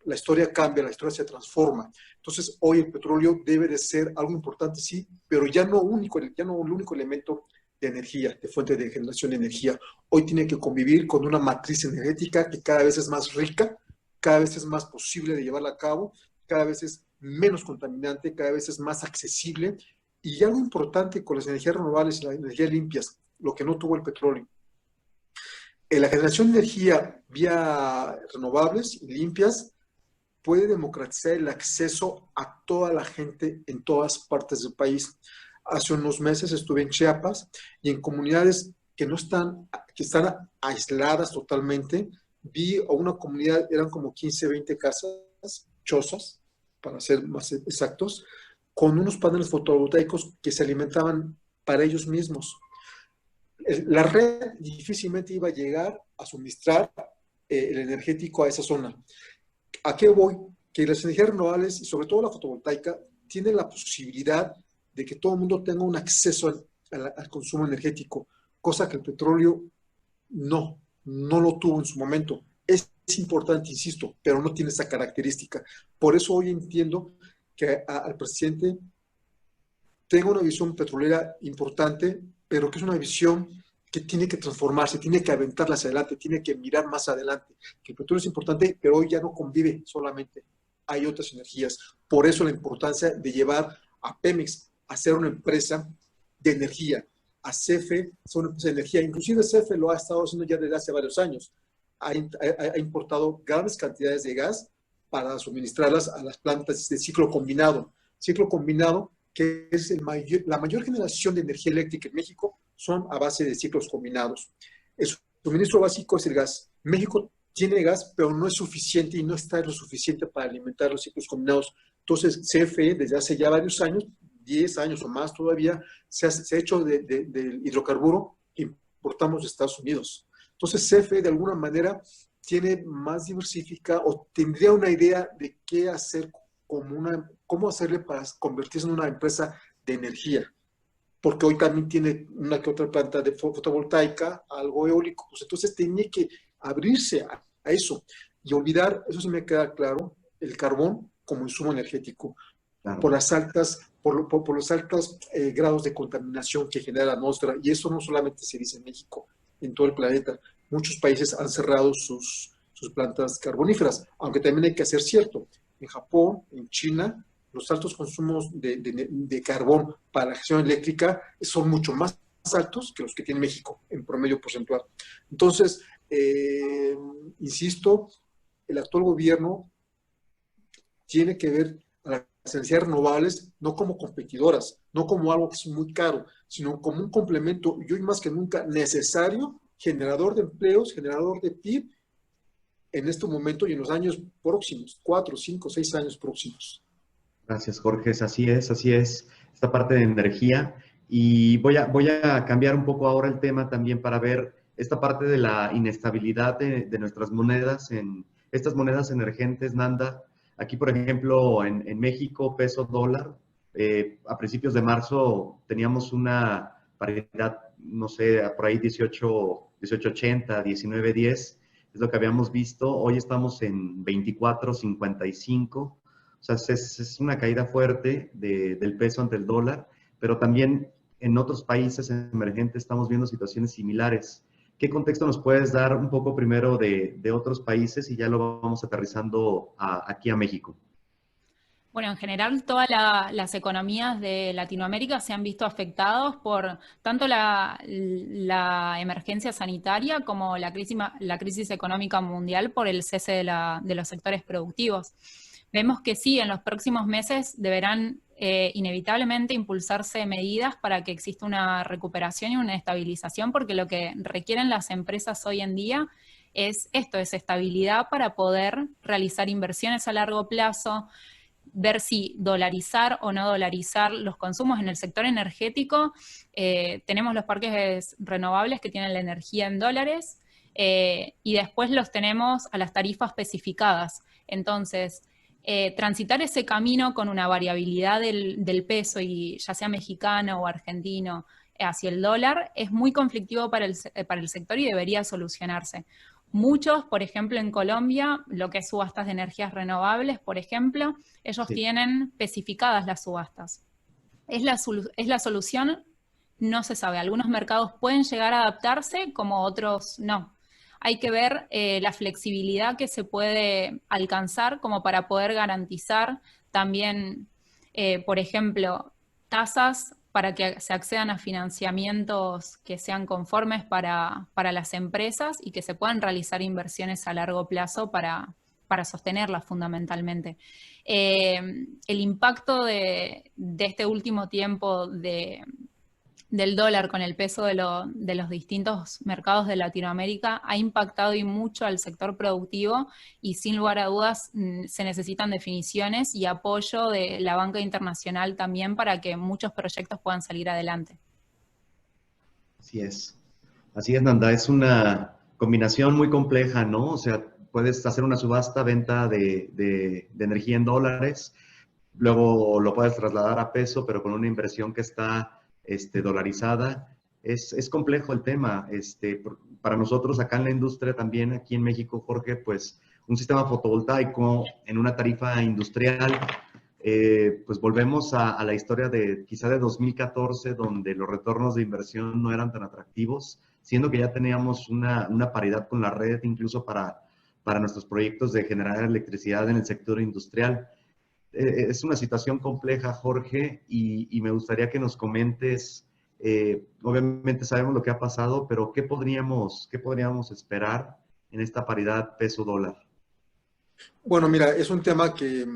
La historia cambia, la historia se transforma. Entonces, hoy el petróleo debe de ser algo importante, sí, pero ya no el único elemento de energía, de fuente de generación de energía. Hoy tiene que convivir con una matriz energética que cada vez es más rica, cada vez es más posible de llevarla a cabo, cada vez es menos contaminante, cada vez es más accesible. Y algo importante con las energías renovables y las energías limpias, lo que no tuvo el petróleo. La generación de energía vía renovables y limpias puede democratizar el acceso a toda la gente en todas partes del país. Hace unos meses estuve en Chiapas y en comunidades que están aisladas totalmente, vi a una comunidad, eran como 15, 20 casas, chozas, para ser más exactos, con unos paneles fotovoltaicos que se alimentaban para ellos mismos. La red difícilmente iba a llegar a suministrar el energético a esa zona. ¿A qué voy? Que las energías renovables y sobre todo la fotovoltaica tienen la posibilidad de que todo el mundo tenga un acceso al consumo energético, cosa que el petróleo no lo tuvo en su momento. Es importante, insisto, pero no tiene esa característica. Por eso hoy entiendo que al presidente tenga una visión petrolera importante, pero que es una visión que tiene que transformarse, tiene que aventarla hacia adelante, tiene que mirar más adelante. Que el petróleo es importante, pero hoy ya no convive solamente, hay otras energías. Por eso la importancia de llevar a Pemex a ser una empresa de energía, a CFE ser una empresa de energía. Inclusive CFE lo ha estado haciendo ya desde hace varios años. Ha importado grandes cantidades de gas para suministrarlas a las plantas de ciclo combinado. Ciclo combinado, que es la mayor generación de energía eléctrica en México, son a base de ciclos combinados. El suministro básico es el gas. México tiene gas, pero no es suficiente y no está lo suficiente para alimentar los ciclos combinados. Entonces, CFE, desde hace ya varios años, 10 años o más todavía, se ha hecho del hidrocarburo que importamos de Estados Unidos. Entonces, CFE, de alguna manera, tiene más diversificada o tendría una idea de qué hacer cómo hacerle para convertirse en una empresa de energía, porque hoy también tiene una que otra planta de fotovoltaica, algo eólico, pues entonces tiene que abrirse a eso y olvidar, eso sí me queda claro, el carbón como insumo energético, Claro. por las altas por los altos grados de contaminación que genera la atmósfera. Y eso no solamente se dice en México, en todo el planeta. Muchos países han cerrado sus plantas carboníferas, aunque también hay que hacer cierto. En Japón, en China, los altos consumos de carbón para la gestión eléctrica son mucho más altos que los que tiene México en promedio porcentual. Entonces, insisto, el actual gobierno tiene que ver a las energías renovables no como competidoras, no como algo que es muy caro, sino como un complemento y hoy más que nunca necesario, generador de empleos, generador de PIB en este momento y en los años próximos, 4, 5, 6 años próximos. Gracias, Jorge. Así es esta parte de energía. Y voy a cambiar un poco ahora el tema también para ver esta parte de la inestabilidad de nuestras monedas, en estas monedas emergentes, Nanda. Aquí, por ejemplo, en México, peso dólar, a principios de marzo teníamos una paridad, no sé, por ahí 18.80, 19.10, es lo que habíamos visto. Hoy estamos en 24.55. O sea, es una caída fuerte del peso ante el dólar, pero también en otros países emergentes estamos viendo situaciones similares. ¿Qué contexto nos puedes dar un poco primero de otros países y ya lo vamos aterrizando aquí a México? Bueno, en general todas las economías de Latinoamérica se han visto afectados por tanto la emergencia sanitaria como la crisis económica mundial por el cese de los sectores productivos. Vemos que sí, en los próximos meses deberán inevitablemente impulsarse medidas para que exista una recuperación y una estabilización, porque lo que requieren las empresas hoy en día es esto, es estabilidad para poder realizar inversiones a largo plazo, ver si dolarizar o no dolarizar los consumos en el sector energético. Tenemos los parques renovables que tienen la energía en dólares y después los tenemos a las tarifas especificadas. Entonces, transitar ese camino con una variabilidad del peso, y ya sea mexicano o argentino, hacia el dólar, es muy conflictivo para el sector y debería solucionarse. Muchos, por ejemplo, en Colombia, lo que es subastas de energías renovables, por ejemplo, ellos tienen especificadas las subastas. ¿Es la solución? No se sabe. Algunos mercados pueden llegar a adaptarse, como otros no. Hay que ver la flexibilidad que se puede alcanzar como para poder garantizar también, por ejemplo, tasas para que se accedan a financiamientos que sean conformes para las empresas y que se puedan realizar inversiones a largo plazo para sostenerlas fundamentalmente. El impacto de este último tiempo del dólar con el peso de los distintos mercados de Latinoamérica ha impactado y mucho al sector productivo, y sin lugar a dudas se necesitan definiciones y apoyo de la banca internacional también para que muchos proyectos puedan salir adelante. Así es, Nanda, es una combinación muy compleja, ¿no? O sea, puedes hacer una subasta, venta de energía en dólares, luego lo puedes trasladar a peso, pero con una inversión que está dolarizada. Es complejo el tema. Para nosotros acá en la industria también, aquí en México, Jorge, pues un sistema fotovoltaico en una tarifa industrial, pues volvemos a la historia quizá de 2014, donde los retornos de inversión no eran tan atractivos, siendo que ya teníamos una paridad con la red, incluso para nuestros proyectos de generar electricidad en el sector industrial. Es una situación compleja, Jorge, y me gustaría que nos comentes, obviamente sabemos lo que ha pasado, pero ¿qué podríamos esperar en esta paridad peso-dólar? Bueno, mira, es un tema que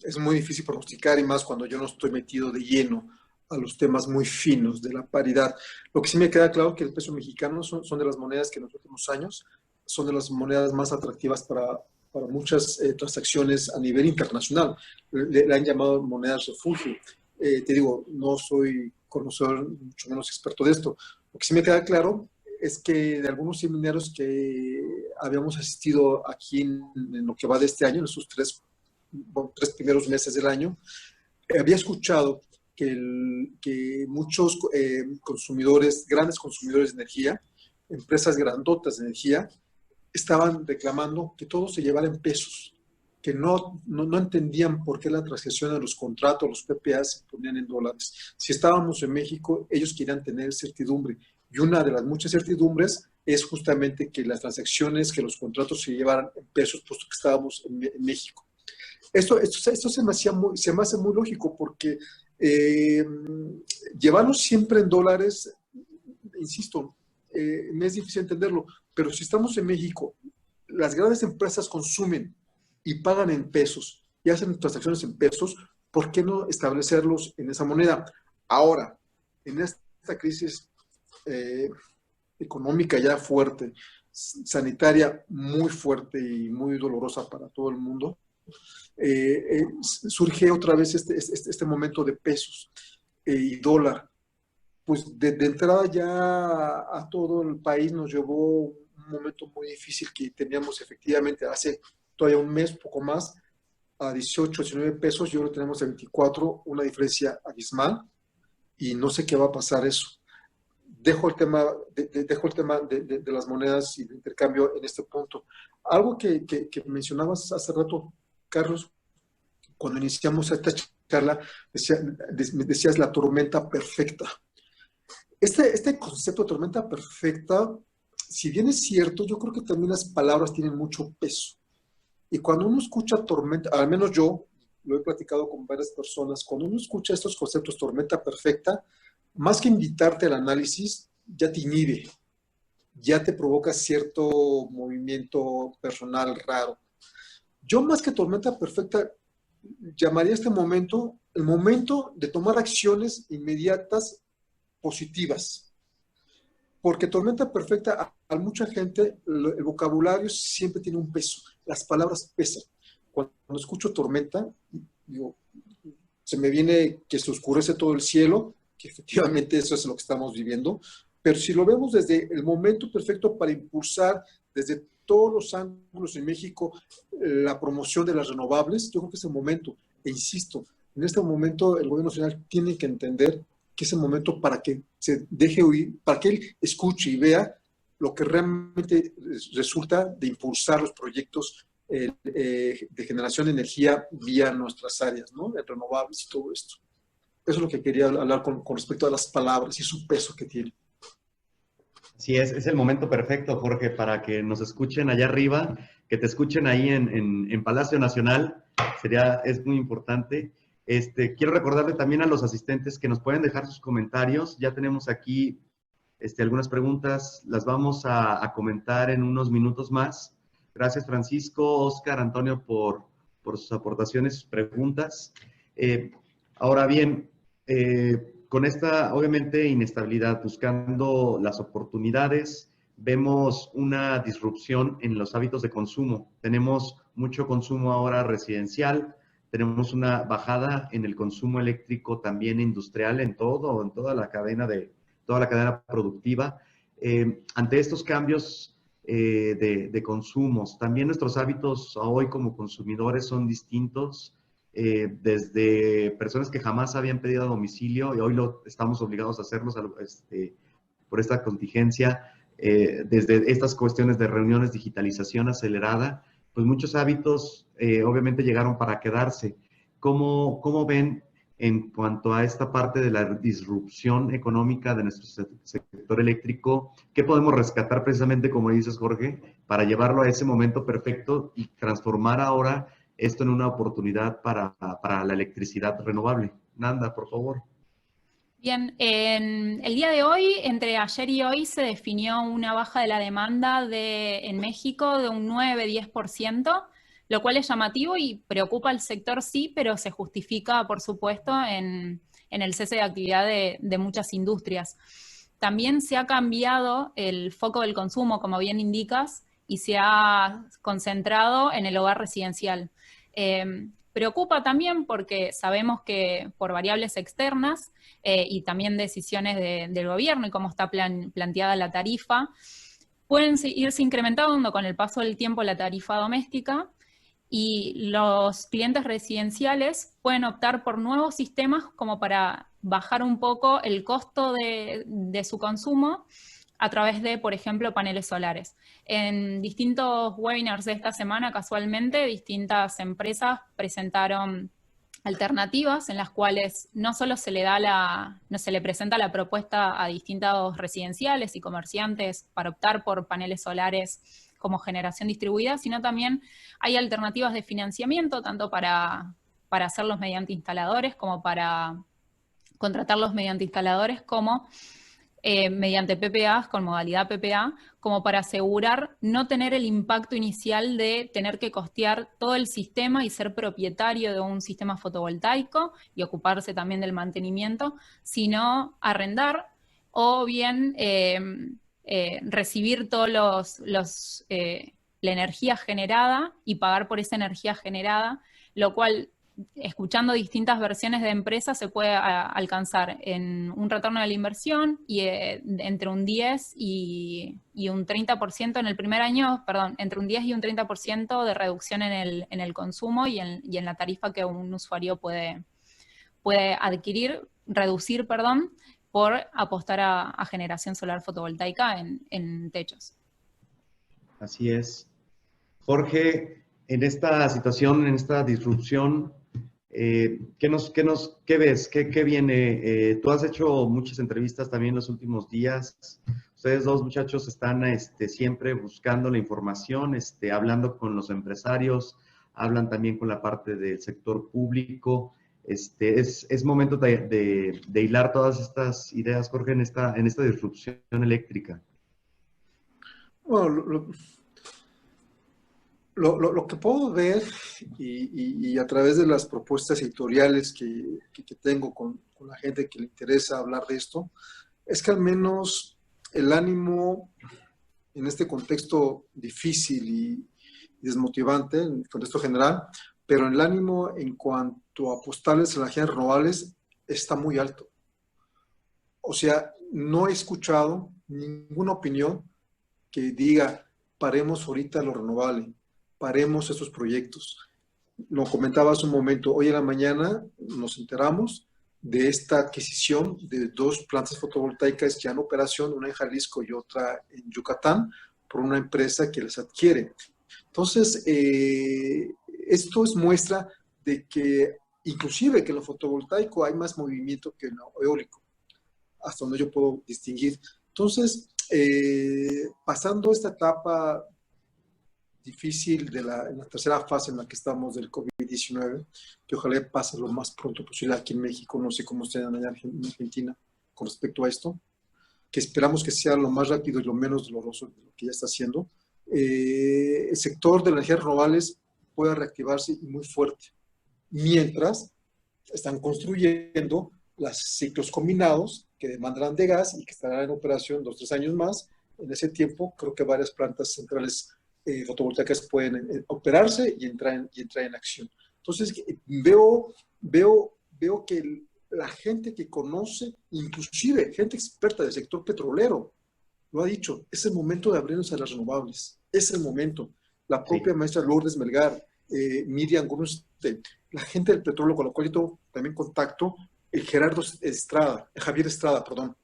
es muy difícil pronosticar, y más cuando yo no estoy metido de lleno a los temas muy finos de la paridad. Lo que sí me queda claro es que el peso mexicano son de las monedas que en los últimos años son de las monedas más atractivas para muchas transacciones a nivel internacional. Le han llamado monedas refugio. Te digo, no soy conocedor, mucho menos experto de esto. Lo que sí me queda claro es que de algunos seminarios que habíamos asistido aquí en lo que va de este año, en esos tres primeros meses del año, había escuchado que muchos consumidores, grandes consumidores de energía, empresas grandotas de energía, estaban reclamando que todo se llevara en pesos, que no entendían por qué la transacción de los contratos, los PPA, se ponían en dólares. Si estábamos en México, ellos querían tener certidumbre. Y una de las muchas certidumbres es justamente que las transacciones, que los contratos se llevaran en pesos, puesto que estábamos en México. Esto se me hace muy lógico, porque llevarlos siempre en dólares, insisto, me es difícil entenderlo, pero si estamos en México, las grandes empresas consumen y pagan en pesos y hacen transacciones en pesos, ¿por qué no establecerlos en esa moneda? Ahora, en esta crisis económica ya fuerte, sanitaria muy fuerte y muy dolorosa para todo el mundo, surge otra vez este momento de pesos y dólar. Pues de entrada ya a todo el país nos llevó un momento muy difícil, que teníamos efectivamente hace todavía un mes, poco más, a 18, 19 pesos, y ahora tenemos a 24, una diferencia abismal, y no sé qué va a pasar eso. Dejo el tema de las monedas y de intercambio en este punto. Algo que mencionabas hace rato, Carlos, cuando iniciamos esta charla, decías la tormenta perfecta. Este concepto de tormenta perfecta, si bien es cierto, yo creo que también las palabras tienen mucho peso. Y cuando uno escucha tormenta, al menos yo lo he platicado con varias personas, cuando uno escucha estos conceptos, tormenta perfecta, más que invitarte al análisis, ya te inhibe, ya te provoca cierto movimiento personal raro. Yo, más que tormenta perfecta, llamaría este momento el momento de tomar acciones inmediatas positivas. Porque tormenta perfecta, a mucha gente, el vocabulario siempre tiene un peso, las palabras pesan. Cuando escucho tormenta, digo, se me viene que se oscurece todo el cielo, que efectivamente eso es lo que estamos viviendo, pero si lo vemos desde el momento perfecto para impulsar desde todos los ángulos en México la promoción de las renovables, yo creo que es el momento. E insisto, en este momento el gobierno nacional tiene que entender que es el momento para que se deje oír, para que él escuche y vea lo que realmente resulta de impulsar los proyectos de generación de energía vía nuestras áreas, ¿no? De renovables y todo esto. Eso es lo que quería hablar con respecto a las palabras y su peso que tiene. Sí, es el momento perfecto, Jorge, para que nos escuchen allá arriba, que te escuchen ahí en Palacio Nacional, es muy importante. Quiero recordarle también a los asistentes que nos pueden dejar sus comentarios. Ya tenemos aquí algunas preguntas, las vamos a comentar en unos minutos más. Gracias, Francisco, Oscar, Antonio, por sus aportaciones, sus preguntas. Ahora bien, con esta, obviamente, inestabilidad, buscando las oportunidades, vemos una disrupción en los hábitos de consumo. Tenemos mucho consumo ahora residencial, tenemos una bajada en el consumo eléctrico también industrial en toda la cadena productiva. Ante estos cambios de consumos, también nuestros hábitos hoy como consumidores son distintos. Desde personas que jamás habían pedido a domicilio y hoy lo estamos obligados a hacerlos por esta contingencia, desde estas cuestiones de reuniones, digitalización acelerada, pues muchos hábitos obviamente llegaron para quedarse. ¿Cómo ven en cuanto a esta parte de la disrupción económica de nuestro sector eléctrico? ¿Qué podemos rescatar precisamente, como dices, Jorge, para llevarlo a ese momento perfecto y transformar ahora esto en una oportunidad para la electricidad renovable? Nanda, por favor. Bien, el día de hoy, entre ayer y hoy, se definió una baja de la demanda en México de un 9-10%, lo cual es llamativo y preocupa al sector, sí, pero se justifica, por supuesto, en el cese de actividad de muchas industrias. También se ha cambiado el foco del consumo, como bien indicas, y se ha concentrado en el hogar residencial. Preocupa también porque sabemos que por variables externas y también decisiones del gobierno y cómo está planteada la tarifa, pueden irse incrementando con el paso del tiempo la tarifa doméstica y los clientes residenciales pueden optar por nuevos sistemas como para bajar un poco el costo de su consumo a través de, por ejemplo, paneles solares. En distintos webinars de esta semana, casualmente, distintas empresas presentaron alternativas en las cuales no solo se le presenta la propuesta a distintos residenciales y comerciantes para optar por paneles solares como generación distribuida, sino también hay alternativas de financiamiento, tanto para hacerlos mediante instaladores, como para contratarlos mediante instaladores, como mediante PPAs, con modalidad PPA, como para asegurar no tener el impacto inicial de tener que costear todo el sistema y ser propietario de un sistema fotovoltaico y ocuparse también del mantenimiento, sino arrendar o bien recibir todos la energía generada y pagar por esa energía generada, lo cual, escuchando distintas versiones de empresas, se puede alcanzar en un retorno de la inversión y entre un 10 y un 30% en el primer año, perdón, entre un 10 y un 30% de reducción en el consumo y en la tarifa que un usuario puede adquirir, reducir, perdón, por apostar a generación solar fotovoltaica en techos. Así es. Jorge, en esta situación, en esta disrupción, ¿qué ves? ¿Qué viene? Tú has hecho muchas entrevistas también los últimos días. Ustedes dos muchachos están siempre buscando la información, hablando con los empresarios, hablan también con la parte del sector público. Es momento de hilar todas estas ideas, Jorge, en esta disrupción eléctrica. Bueno, lo que puedo ver y a través de las propuestas editoriales que tengo con la gente que le interesa hablar de esto, es que al menos el ánimo en este contexto difícil y desmotivante, en el contexto general, pero el ánimo en cuanto a apostarles a las energías renovables está muy alto. O sea, no he escuchado ninguna opinión que diga, paremos ahorita lo renovable, paremos esos proyectos. Lo comentaba hace un momento, hoy en la mañana nos enteramos de esta adquisición de 2 plantas fotovoltaicas ya en operación, una en Jalisco y otra en Yucatán, por una empresa que les adquiere. Entonces, esto es muestra de que inclusive que en lo fotovoltaico hay más movimiento que en lo eólico, hasta donde yo puedo distinguir. Entonces, pasando esta etapa difícil en la tercera fase en la que estamos del COVID-19, que ojalá pase lo más pronto posible aquí en México, no sé cómo estén allá en Argentina con respecto a esto, que esperamos que sea lo más rápido y lo menos doloroso de lo que ya está haciendo, el sector de las energías renovables pueda reactivarse y muy fuerte, mientras están construyendo los ciclos combinados que demandarán de gas y que estarán en operación 2 o 3 años más. En ese tiempo creo que varias plantas centrales fotovoltaicas pueden operarse y entrar en acción. Entonces veo que la gente que conoce, inclusive gente experta del sector petrolero, lo ha dicho, es el momento de abrirnos a las renovables, es el momento. La propia maestra Lourdes Melgar, Miriam Grunstein, la gente del petróleo con la cual yo tengo también contacto, Javier Estrada, perdón.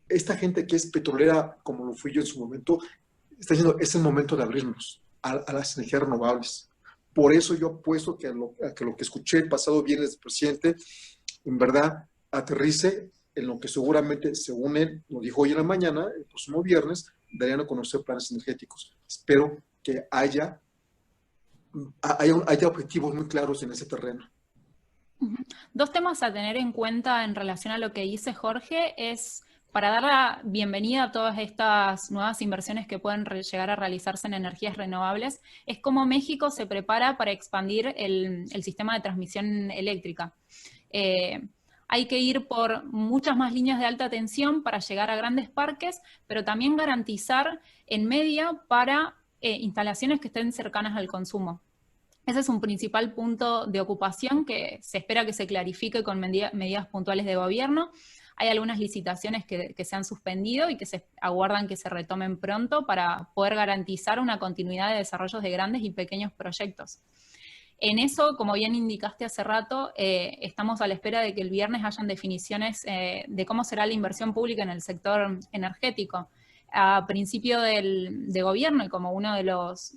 Esta gente que es petrolera, como lo fui yo en su momento, está diciendo, es el momento de abrirnos a las energías renovables. Por eso yo apuesto que lo que escuché el pasado viernes del presidente, en verdad, aterrice en lo que seguramente, según él, lo dijo hoy en la mañana, el próximo viernes, darían a conocer planes energéticos. Espero que haya objetivos muy claros en ese terreno. 2 temas a tener en cuenta en relación a lo que dice Jorge es, para dar la bienvenida a todas estas nuevas inversiones que pueden llegar a realizarse en energías renovables, es cómo México se prepara para expandir el sistema de transmisión eléctrica. Hay que ir por muchas más líneas de alta tensión para llegar a grandes parques, pero también garantizar en media para instalaciones que estén cercanas al consumo. Ese es un principal punto de ocupación que se espera que se clarifique con medidas puntuales de gobierno. Hay algunas licitaciones que se han suspendido y que se aguardan que se retomen pronto para poder garantizar una continuidad de desarrollos de grandes y pequeños proyectos. En eso, como bien indicaste hace rato, estamos a la espera de que el viernes hayan definiciones de cómo será la inversión pública en el sector energético. a principio de gobierno y como uno de los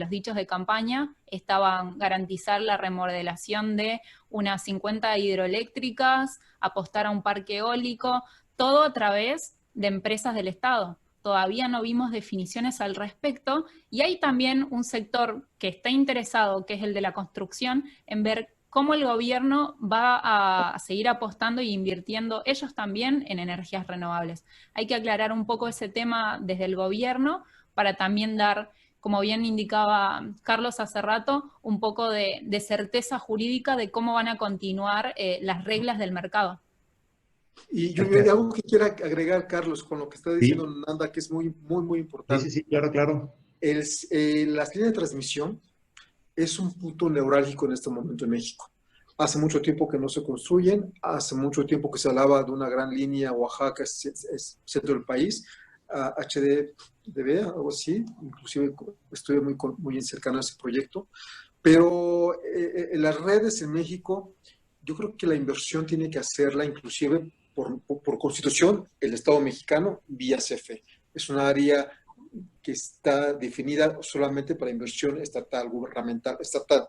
dichos de campaña, estaban garantizar la remodelación de unas 50 hidroeléctricas, apostar a un parque eólico, todo a través de empresas del Estado. Todavía no vimos definiciones al respecto y hay también un sector que está interesado, que es el de la construcción, en ver cómo el gobierno va a seguir apostando e invirtiendo ellos también en energías renovables. Hay que aclarar un poco ese tema desde el gobierno para también dar, como bien indicaba Carlos hace rato, un poco de certeza jurídica de cómo van a continuar las reglas del mercado. Y yo hay algo que quiera agregar, Carlos, con lo que está diciendo Sí. Nanda, que es muy, muy, muy importante. Sí, claro, claro. Las líneas de transmisión es un punto neurálgico en este momento en México. Hace mucho tiempo que no se construyen, hace mucho tiempo que se hablaba de una gran línea Oaxaca, centro del país, HDB, algo así, inclusive estuve muy cercano a ese proyecto, pero en las redes en México, yo creo que la inversión tiene que hacerla inclusive por constitución, el Estado mexicano vía CFE. Es un área que está definida solamente para inversión estatal, gubernamental, estatal.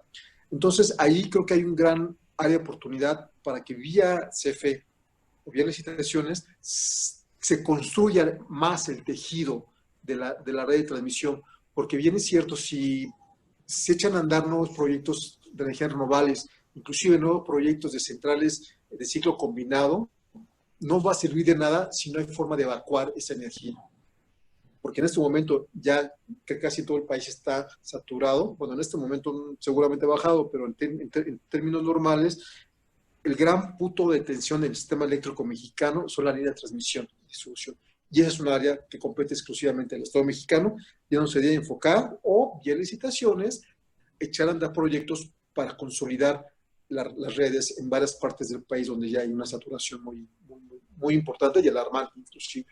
Entonces, ahí creo que hay un gran área de oportunidad para que vía CFE o vía licitaciones se construya más el tejido de la red de transmisión, porque bien es cierto, si se echan a andar nuevos proyectos de energías renovables, inclusive nuevos proyectos de centrales de ciclo combinado, no va a servir de nada si no hay forma de evacuar esa energía. Porque en este momento ya que casi todo el país está saturado, bueno, en este momento seguramente ha bajado, pero en términos normales, el gran punto de tensión del sistema eléctrico mexicano son las líneas de transmisión y distribución. Y esa es un área que compete exclusivamente al Estado mexicano, y donde se debe enfocar o, vía licitaciones, echar a andar proyectos para consolidar las redes en varias partes del país donde ya hay una saturación muy importante y alarmante inclusive.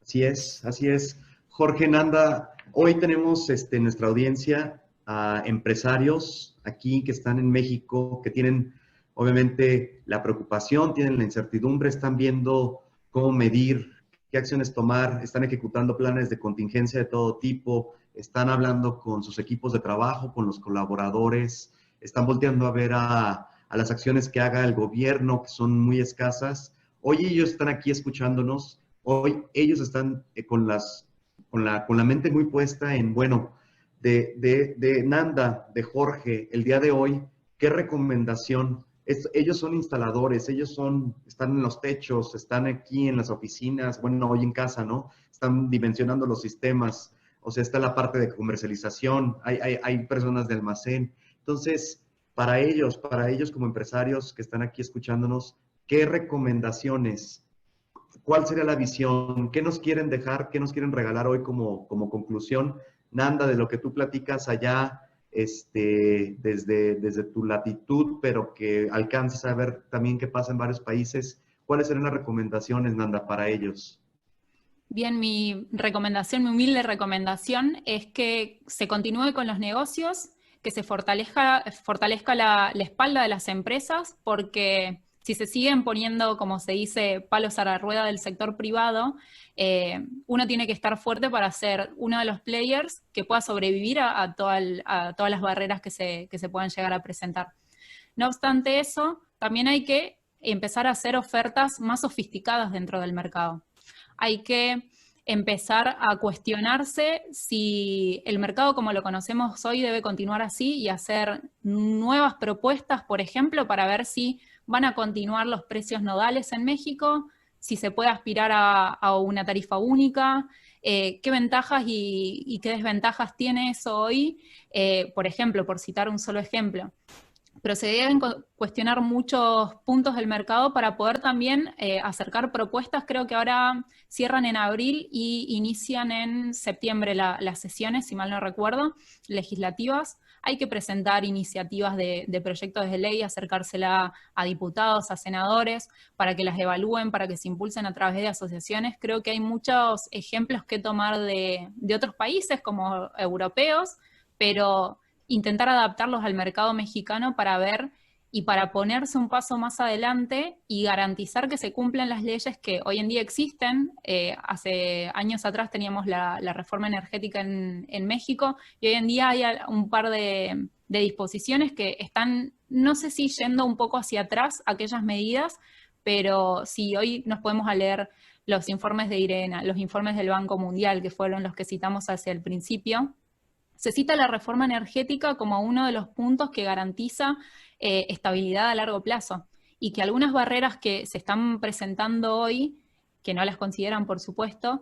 Así es, así es. Jorge, Nanda, hoy tenemos en nuestra audiencia a empresarios aquí que están en México, que tienen obviamente la preocupación, tienen la incertidumbre, están viendo cómo medir, qué acciones tomar, están ejecutando planes de contingencia de todo tipo, están hablando con sus equipos de trabajo, con los colaboradores, están volteando a ver a las acciones que haga el gobierno, que son muy escasas. Hoy ellos están aquí escuchándonos. Hoy ellos están con la mente muy puesta en, bueno, de Nanda, de Jorge, el día de hoy, ¿qué recomendación? Ellos son instaladores, están en los techos, están aquí en las oficinas, bueno, hoy en casa, ¿no? Están dimensionando los sistemas, o sea, está la parte de comercialización, hay personas de almacén. Entonces, para ellos como empresarios que están aquí escuchándonos, ¿qué recomendaciones? ¿Cuál sería la visión? ¿Qué nos quieren dejar? ¿Qué nos quieren regalar hoy como conclusión? Nanda, de lo que tú platicas allá, desde tu latitud, pero que alcanzas a ver también qué pasa en varios países. ¿Cuáles serían las recomendaciones, Nanda, para ellos? Bien, mi humilde recomendación es que se continúe con los negocios, que se fortalezca la espalda de las empresas, porque si se siguen poniendo, como se dice, palos a la rueda del sector privado, uno tiene que estar fuerte para ser uno de los players que pueda sobrevivir a todas las barreras que se puedan llegar a presentar. No obstante eso, también hay que empezar a hacer ofertas más sofisticadas dentro del mercado. Hay que empezar a cuestionarse si el mercado como lo conocemos hoy debe continuar así y hacer nuevas propuestas, por ejemplo, para ver si van a continuar los precios nodales en México, si se puede aspirar a una tarifa única, qué ventajas y qué desventajas tiene eso hoy, por ejemplo, por citar un solo ejemplo. Pero se deben cuestionar muchos puntos del mercado para poder también acercar propuestas. Creo que ahora cierran en abril y inician en septiembre las sesiones, si mal no recuerdo, legislativas. Hay que presentar iniciativas de proyectos de ley, acercársela a diputados, a senadores, para que las evalúen, para que se impulsen a través de asociaciones. Creo que hay muchos ejemplos que tomar de otros países como europeos, pero intentar adaptarlos al mercado mexicano para ver y para ponerse un paso más adelante y garantizar que se cumplan las leyes que hoy en día existen. Hace años atrás teníamos la reforma energética en México, y hoy en día hay un par de disposiciones que están, no sé si yendo un poco hacia atrás aquellas medidas, pero sí, hoy nos podemos leer los informes de IRENA, los informes del Banco Mundial, que fueron los que citamos hacia el principio. Se cita la reforma energética como uno de los puntos que garantiza estabilidad a largo plazo, y que algunas barreras que se están presentando hoy, que no las consideran por supuesto,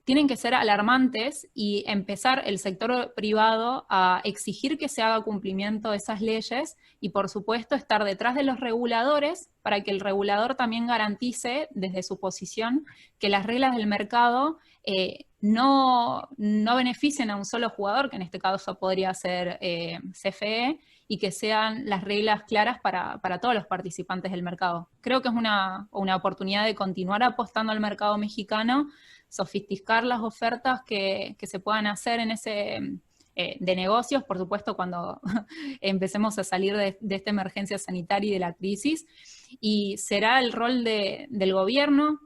tienen que ser alarmantes y empezar el sector privado a exigir que se haga cumplimiento de esas leyes y por supuesto estar detrás de los reguladores para que el regulador también garantice desde su posición que las reglas del mercado no beneficien a un solo jugador, que en este caso podría ser CFE, y que sean las reglas claras para todos los participantes del mercado. Creo que es una oportunidad de continuar apostando al mercado mexicano, sofisticar las ofertas que se puedan hacer en ese de negocios, por supuesto, cuando empecemos a salir de esta emergencia sanitaria y de la crisis, y será el rol del gobierno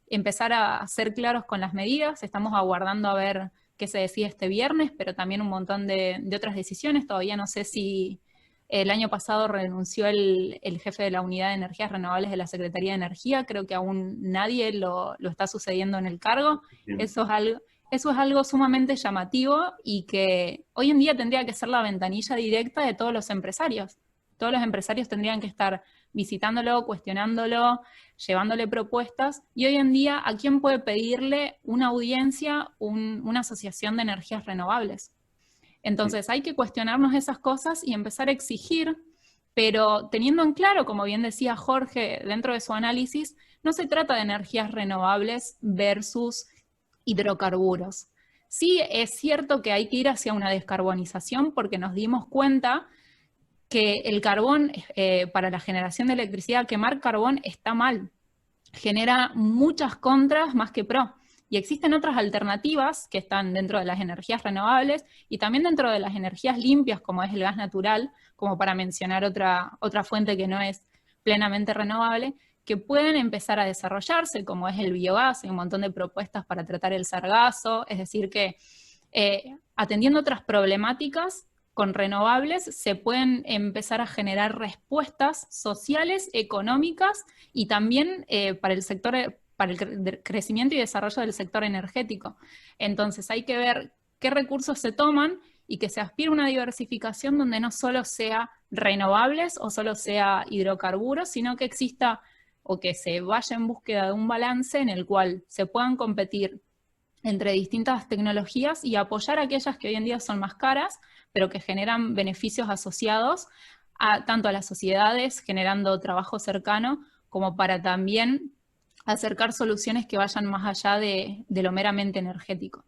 empezar a ser claros con las medidas. Estamos aguardando a ver qué se decide este viernes, pero también un montón de otras decisiones. Todavía no sé si el año pasado renunció el jefe de la Unidad de Energías Renovables de la Secretaría de Energía. Creo que aún nadie lo está sucediendo en el cargo. Bien. Eso es algo sumamente llamativo y que hoy en día tendría que ser la ventanilla directa de todos los empresarios. Todos los empresarios tendrían que estar visitándolo, cuestionándolo, llevándole propuestas, y hoy en día, ¿a quién puede pedirle una audiencia, una asociación de energías renovables? Entonces hay que cuestionarnos esas cosas y empezar a exigir, pero teniendo en claro, como bien decía Jorge dentro de su análisis, no se trata de energías renovables versus hidrocarburos. Sí es cierto que hay que ir hacia una descarbonización porque nos dimos cuenta que el carbón, para la generación de electricidad, quemar carbón está mal. Genera muchas contras más que pro. Y existen otras alternativas que están dentro de las energías renovables y también dentro de las energías limpias, como es el gas natural, como para mencionar otra fuente que no es plenamente renovable, que pueden empezar a desarrollarse, como es el biogás. Hay un montón de propuestas para tratar el sargazo. Es decir que atendiendo otras problemáticas, con renovables se pueden empezar a generar respuestas sociales, económicas y también para el crecimiento y desarrollo del sector energético. Entonces hay que ver qué recursos se toman y que se aspire a una diversificación donde no solo sea renovables o solo sea hidrocarburos, sino que exista o que se vaya en búsqueda de un balance en el cual se puedan competir entre distintas tecnologías y apoyar aquellas que hoy en día son más caras, pero que generan beneficios asociados tanto a las sociedades, generando trabajo cercano, como para también acercar soluciones que vayan más allá de lo meramente energético.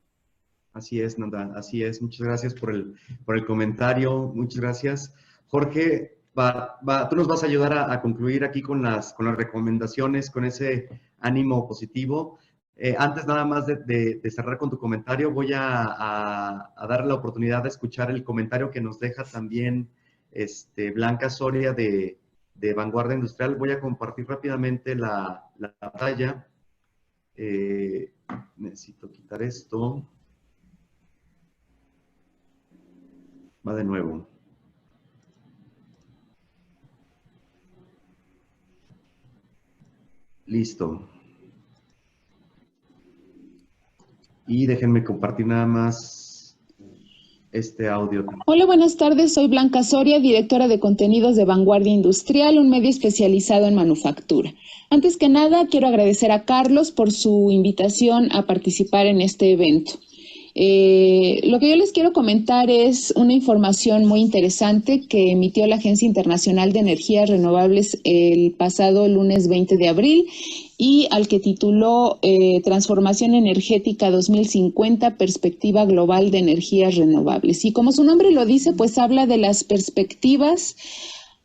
Así es, Nanda, así es. Muchas gracias por el comentario, muchas gracias. Jorge, tú nos vas a ayudar a concluir aquí con las recomendaciones, con ese ánimo positivo. Antes nada más de cerrar con tu comentario, voy a darle la oportunidad de escuchar el comentario que nos deja también Blanca Soria de Vanguardia Industrial. Voy a compartir rápidamente la pantalla. Necesito quitar esto. Va de nuevo. Listo. Y déjenme compartir nada más este audio. Hola, buenas tardes. Soy Blanca Soria, directora de contenidos de Vanguardia Industrial, un medio especializado en manufactura. Antes que nada, quiero agradecer a Carlos por su invitación a participar en este evento. Lo que yo les quiero comentar es una información muy interesante que emitió la Agencia Internacional de Energías Renovables el pasado lunes 20 de abril y al que tituló Transformación Energética 2050, Perspectiva Global de Energías Renovables. Y como su nombre lo dice, pues habla de las perspectivas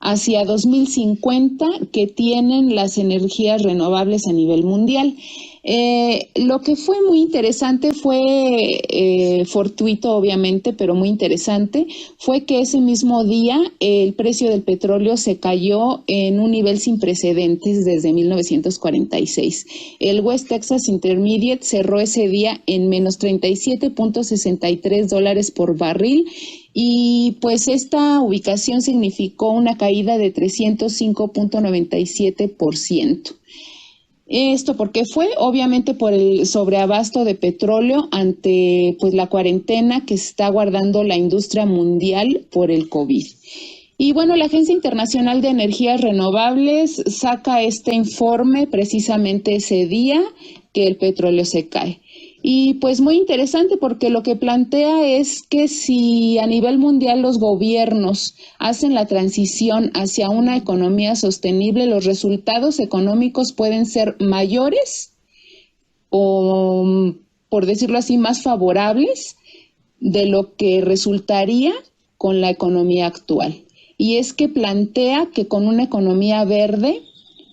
hacia 2050 que tienen las energías renovables a nivel mundial. Lo que fue muy interesante fue, fortuito obviamente, pero muy interesante, fue que ese mismo día el precio del petróleo se cayó en un nivel sin precedentes desde 1946. El West Texas Intermediate cerró ese día en menos $37.63 por barril, y pues esta ubicación significó una caída de 305.97%. ¿Esto por qué fue? Obviamente por el sobreabasto de petróleo ante pues la cuarentena que está guardando la industria mundial por el COVID. Y bueno, la Agencia Internacional de Energías Renovables saca este informe precisamente ese día que el petróleo se cae. Y pues muy interesante porque lo que plantea es que si a nivel mundial los gobiernos hacen la transición hacia una economía sostenible, los resultados económicos pueden ser mayores o, por decirlo así, más favorables de lo que resultaría con la economía actual. Y es que plantea que con una economía verde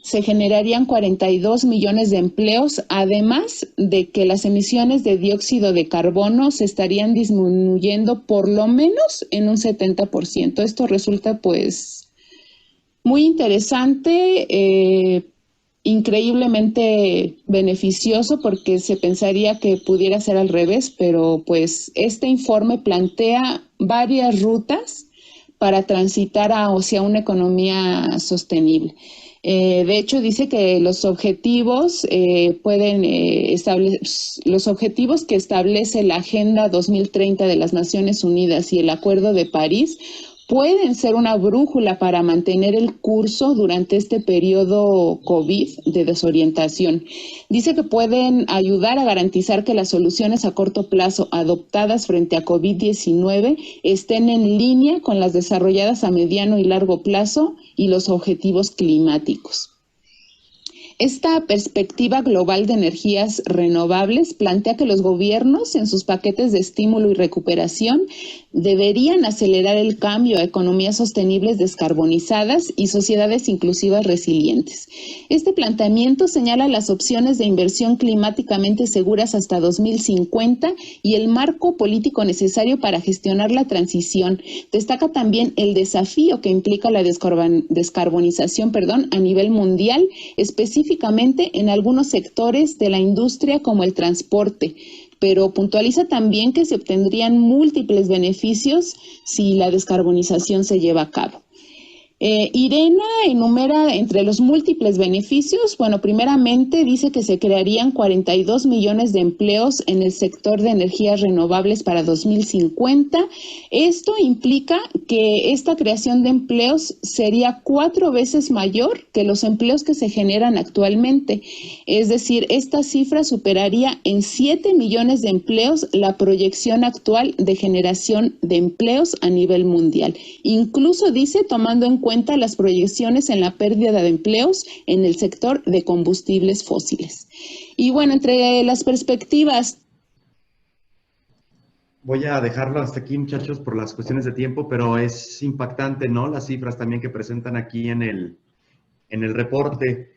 se generarían 42 millones de empleos, además de que las emisiones de dióxido de carbono se estarían disminuyendo por lo menos en un 70%. Esto resulta pues muy interesante, increíblemente beneficioso, porque se pensaría que pudiera ser al revés, pero pues este informe plantea varias rutas para transitar hacia una economía sostenible. De hecho, dice que los objetivos los objetivos que establece la Agenda 2030 de las Naciones Unidas y el Acuerdo de París pueden ser una brújula para mantener el curso durante este periodo COVID de desorientación. Dice que pueden ayudar a garantizar que las soluciones a corto plazo adoptadas frente a COVID-19 estén en línea con las desarrolladas a mediano y largo plazo y los objetivos climáticos. Esta perspectiva global de energías renovables plantea que los gobiernos, en sus paquetes de estímulo y recuperación, deberían acelerar el cambio a economías sostenibles descarbonizadas y sociedades inclusivas resilientes. Este planteamiento señala las opciones de inversión climáticamente seguras hasta 2050 y el marco político necesario para gestionar la transición. Destaca también el desafío que implica la descarbonización a nivel mundial, específicamente en algunos sectores de la industria como el transporte, pero puntualiza también que se obtendrían múltiples beneficios si la descarbonización se lleva a cabo. Irena enumera entre los múltiples beneficios, bueno, primeramente dice que se crearían 42 millones de empleos en el sector de energías renovables para 2050. Esto implica que esta creación de empleos sería 4 veces mayor que los empleos que se generan actualmente. Es decir, esta cifra superaría en 7 millones de empleos la proyección actual de generación de empleos a nivel mundial. Incluso dice, tomando en cuenta las proyecciones en la pérdida de empleos en el sector de combustibles fósiles. Y bueno, entre las perspectivas... Voy a dejarlo hasta aquí, muchachos, por las cuestiones de tiempo, pero es impactante, ¿no? Las cifras también que presentan aquí en el reporte.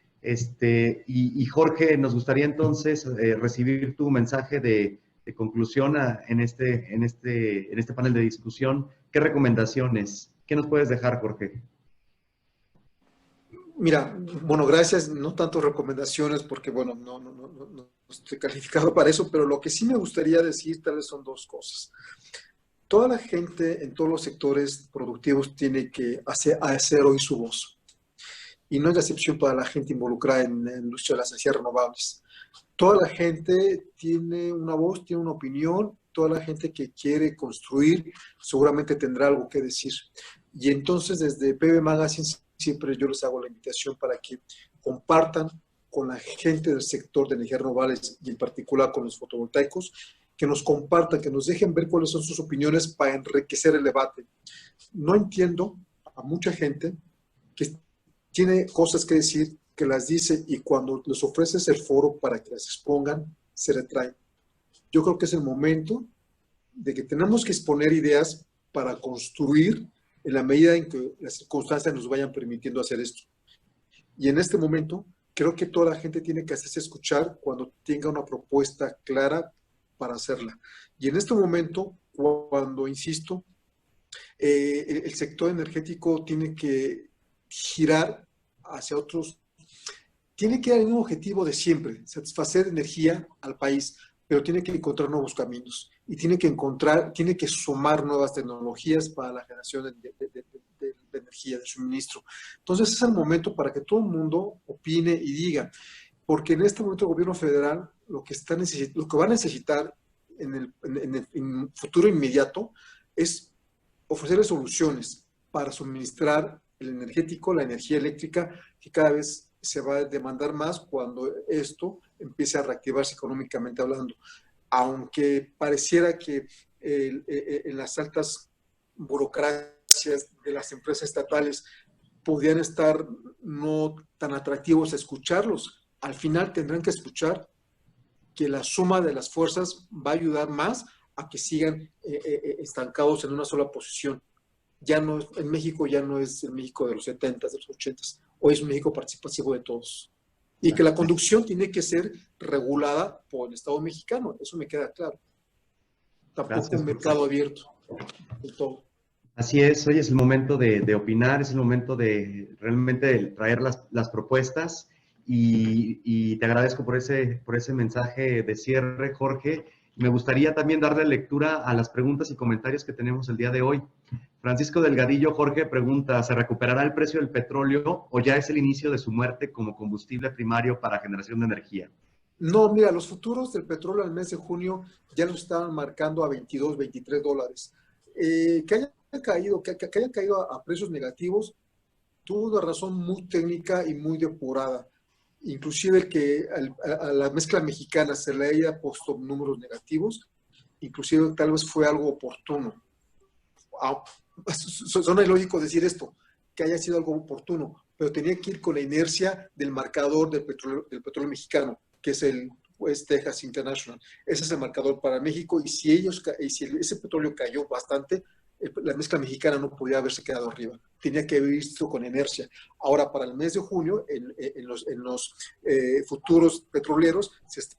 Y Jorge, nos gustaría entonces recibir tu mensaje de conclusión en este panel de discusión. ¿Qué recomendaciones? ¿Qué nos puedes dejar, Jorge? Mira, bueno, gracias, no tanto recomendaciones porque, bueno, no estoy calificado para eso, pero lo que sí me gustaría decir tal vez son dos cosas. Toda la gente en todos los sectores productivos tiene que hacer oír su voz. Y no es la excepción para la gente involucrada en la industria de las energías renovables. Toda la gente tiene una voz, tiene una opinión, toda la gente que quiere construir seguramente tendrá algo que decir. Y entonces desde PB Magazine siempre yo les hago la invitación para que compartan con la gente del sector de energías renovables y en particular con los fotovoltaicos, que nos compartan, que nos dejen ver cuáles son sus opiniones para enriquecer el debate. No entiendo a mucha gente que tiene cosas que decir, que las dice y cuando les ofreces el foro para que las expongan, se retraen. Yo creo que es el momento de que tenemos que exponer ideas para construir en la medida en que las circunstancias nos vayan permitiendo hacer esto. Y en este momento creo que toda la gente tiene que hacerse escuchar cuando tenga una propuesta clara para hacerla. Y en este momento, cuando, insisto, el sector energético tiene que girar hacia otros, tiene que dar un objetivo de siempre, satisfacer energía al país, pero tiene que encontrar nuevos caminos y tiene que sumar nuevas tecnologías para la generación de energía, de suministro. Entonces es el momento para que todo el mundo opine y diga, porque en este momento el gobierno federal lo que va a necesitar en el futuro inmediato es ofrecerle soluciones para suministrar el energético, la energía eléctrica, que cada vez se va a demandar más cuando esto empiece a reactivarse económicamente hablando. Aunque pareciera que en las altas burocracias de las empresas estatales podrían estar no tan atractivos a escucharlos, al final tendrán que escuchar que la suma de las fuerzas va a ayudar más a que sigan estancados en una sola posición. Ya no es, en México ya no es el México de los 70s, de los 80s. Hoy es un México participativo de todos. Y que la conducción tiene que ser regulada por el Estado mexicano. Eso me queda claro. Tampoco un mercado abierto de todo. Así es, hoy es el momento de opinar, es el momento de realmente traer las propuestas y te agradezco por ese mensaje de cierre, Jorge. Me gustaría también darle lectura a las preguntas y comentarios que tenemos el día de hoy. Francisco Delgadillo, Jorge, pregunta, ¿se recuperará el precio del petróleo o ya es el inicio de su muerte como combustible primario para generación de energía? No, mira, los futuros del petróleo al mes de junio ya lo estaban marcando a 22, 23 dólares. Que haya caído a precios negativos, tuvo una razón muy técnica y muy depurada. Inclusive el que a la mezcla mexicana se le haya puesto números negativos, inclusive tal vez fue algo oportuno. Suena ilógico decir esto, que haya sido algo oportuno, pero tenía que ir con la inercia del marcador del petróleo mexicano, que es el West Texas International. Ese es el marcador para México, y si ese petróleo cayó bastante, la mezcla mexicana no podía haberse quedado arriba, tenía que haber visto con inercia. Ahora, para el mes de junio, en los futuros petroleros,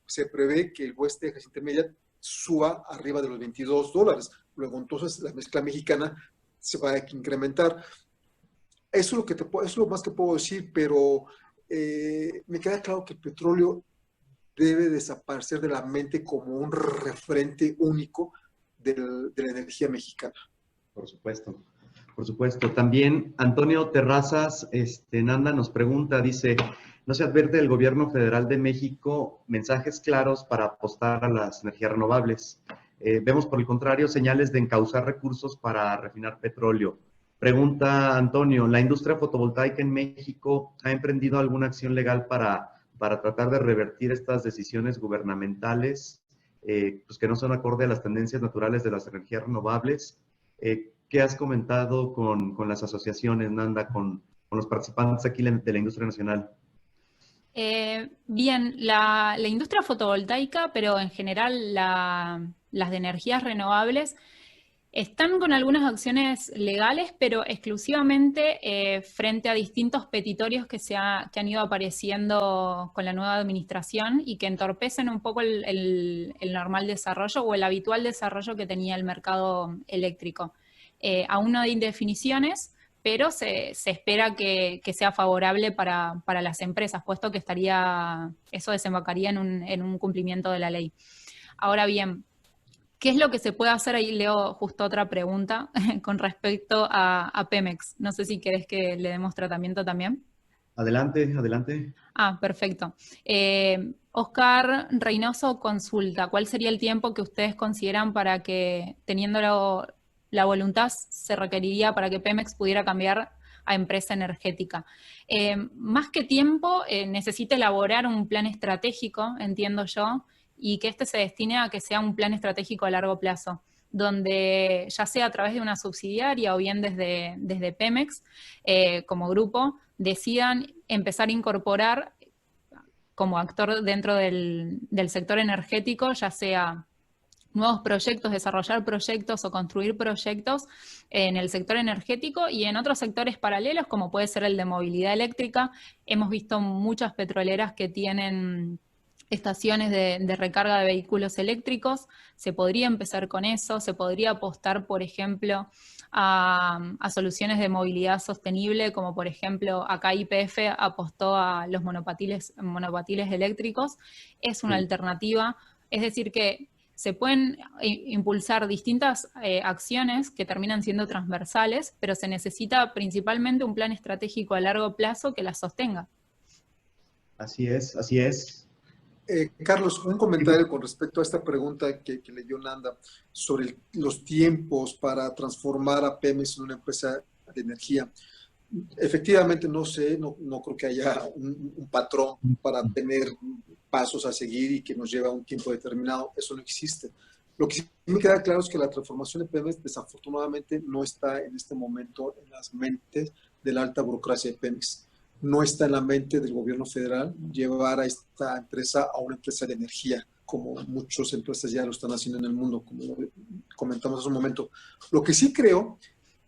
se prevé que el West Texas Intermediate suba arriba de los 22 dólares. Luego, entonces, la mezcla mexicana se va a incrementar. Eso es lo más que puedo decir, pero me queda claro que el petróleo debe desaparecer de la mente como un referente único de la energía mexicana. Por supuesto, por supuesto. También Antonio Terrazas Nanda nos pregunta, dice, ¿no se advierte del gobierno federal de México mensajes claros para apostar a las energías renovables? Vemos, por el contrario, señales de encauzar recursos para refinar petróleo. Pregunta Antonio, ¿la industria fotovoltaica en México ha emprendido alguna acción legal para tratar de revertir estas decisiones gubernamentales pues que no son acorde a las tendencias naturales de las energías renovables? ¿Qué has comentado con las asociaciones, Nanda, con los participantes aquí de la industria nacional? Bien, la industria fotovoltaica, pero en general las de energías renovables, están con algunas acciones legales, pero exclusivamente frente a distintos petitorios que han ido apareciendo con la nueva administración y que entorpecen un poco el normal desarrollo o el habitual desarrollo que tenía el mercado eléctrico. Aún no hay indefiniciones, pero se espera que sea favorable para las empresas, puesto que eso desembocaría en un cumplimiento de la ley. Ahora bien, ¿qué es lo que se puede hacer? Ahí leo justo otra pregunta con respecto a Pemex. No sé si querés que le demos tratamiento también. Adelante, adelante. Perfecto. Oscar Reynoso consulta, ¿cuál sería el tiempo que ustedes consideran para que, teniendo la voluntad, se requeriría para que Pemex pudiera cambiar a empresa energética? Más que tiempo, necesita elaborar un plan estratégico, entiendo yo, y que se destine a que sea un plan estratégico a largo plazo, donde ya sea a través de una subsidiaria o bien desde Pemex, como grupo, decidan empezar a incorporar como actor dentro del sector energético, ya sea nuevos proyectos, desarrollar proyectos o construir proyectos en el sector energético y en otros sectores paralelos, como puede ser el de movilidad eléctrica. Hemos visto muchas petroleras que tienen estaciones de recarga de vehículos eléctricos. Se podría empezar con eso, se podría apostar, por ejemplo, a soluciones de movilidad sostenible, como por ejemplo acá YPF apostó a los monopatíles eléctricos. Es una alternativa, es decir que se pueden impulsar distintas acciones que terminan siendo transversales, pero se necesita principalmente un plan estratégico a largo plazo que las sostenga. Así es, así es. Carlos, un comentario con respecto a esta pregunta que leyó Nanda sobre los tiempos para transformar a Pemex en una empresa de energía. Efectivamente, no sé, no creo que haya un patrón para tener pasos a seguir y que nos lleve a un tiempo determinado. Eso no existe. Lo que sí me queda claro es que la transformación de Pemex desafortunadamente no está en este momento en las mentes de la alta burocracia de Pemex. No está en la mente del gobierno federal llevar a esta empresa a una empresa de energía, como muchas empresas ya lo están haciendo en el mundo, como comentamos hace un momento. Lo que sí creo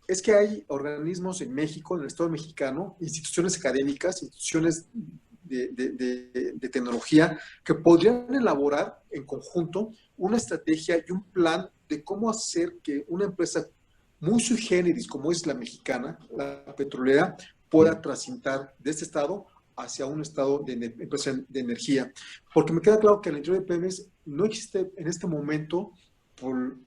es que hay organismos en México, en el Estado mexicano, instituciones académicas, instituciones de tecnología, que podrían elaborar en conjunto una estrategia y un plan de cómo hacer que una empresa muy sui generis, como es la mexicana, la petrolera, pueda transitar de este estado hacia un estado de empresa de energía. Porque me queda claro que al interior de Pemex no existe en este momento, por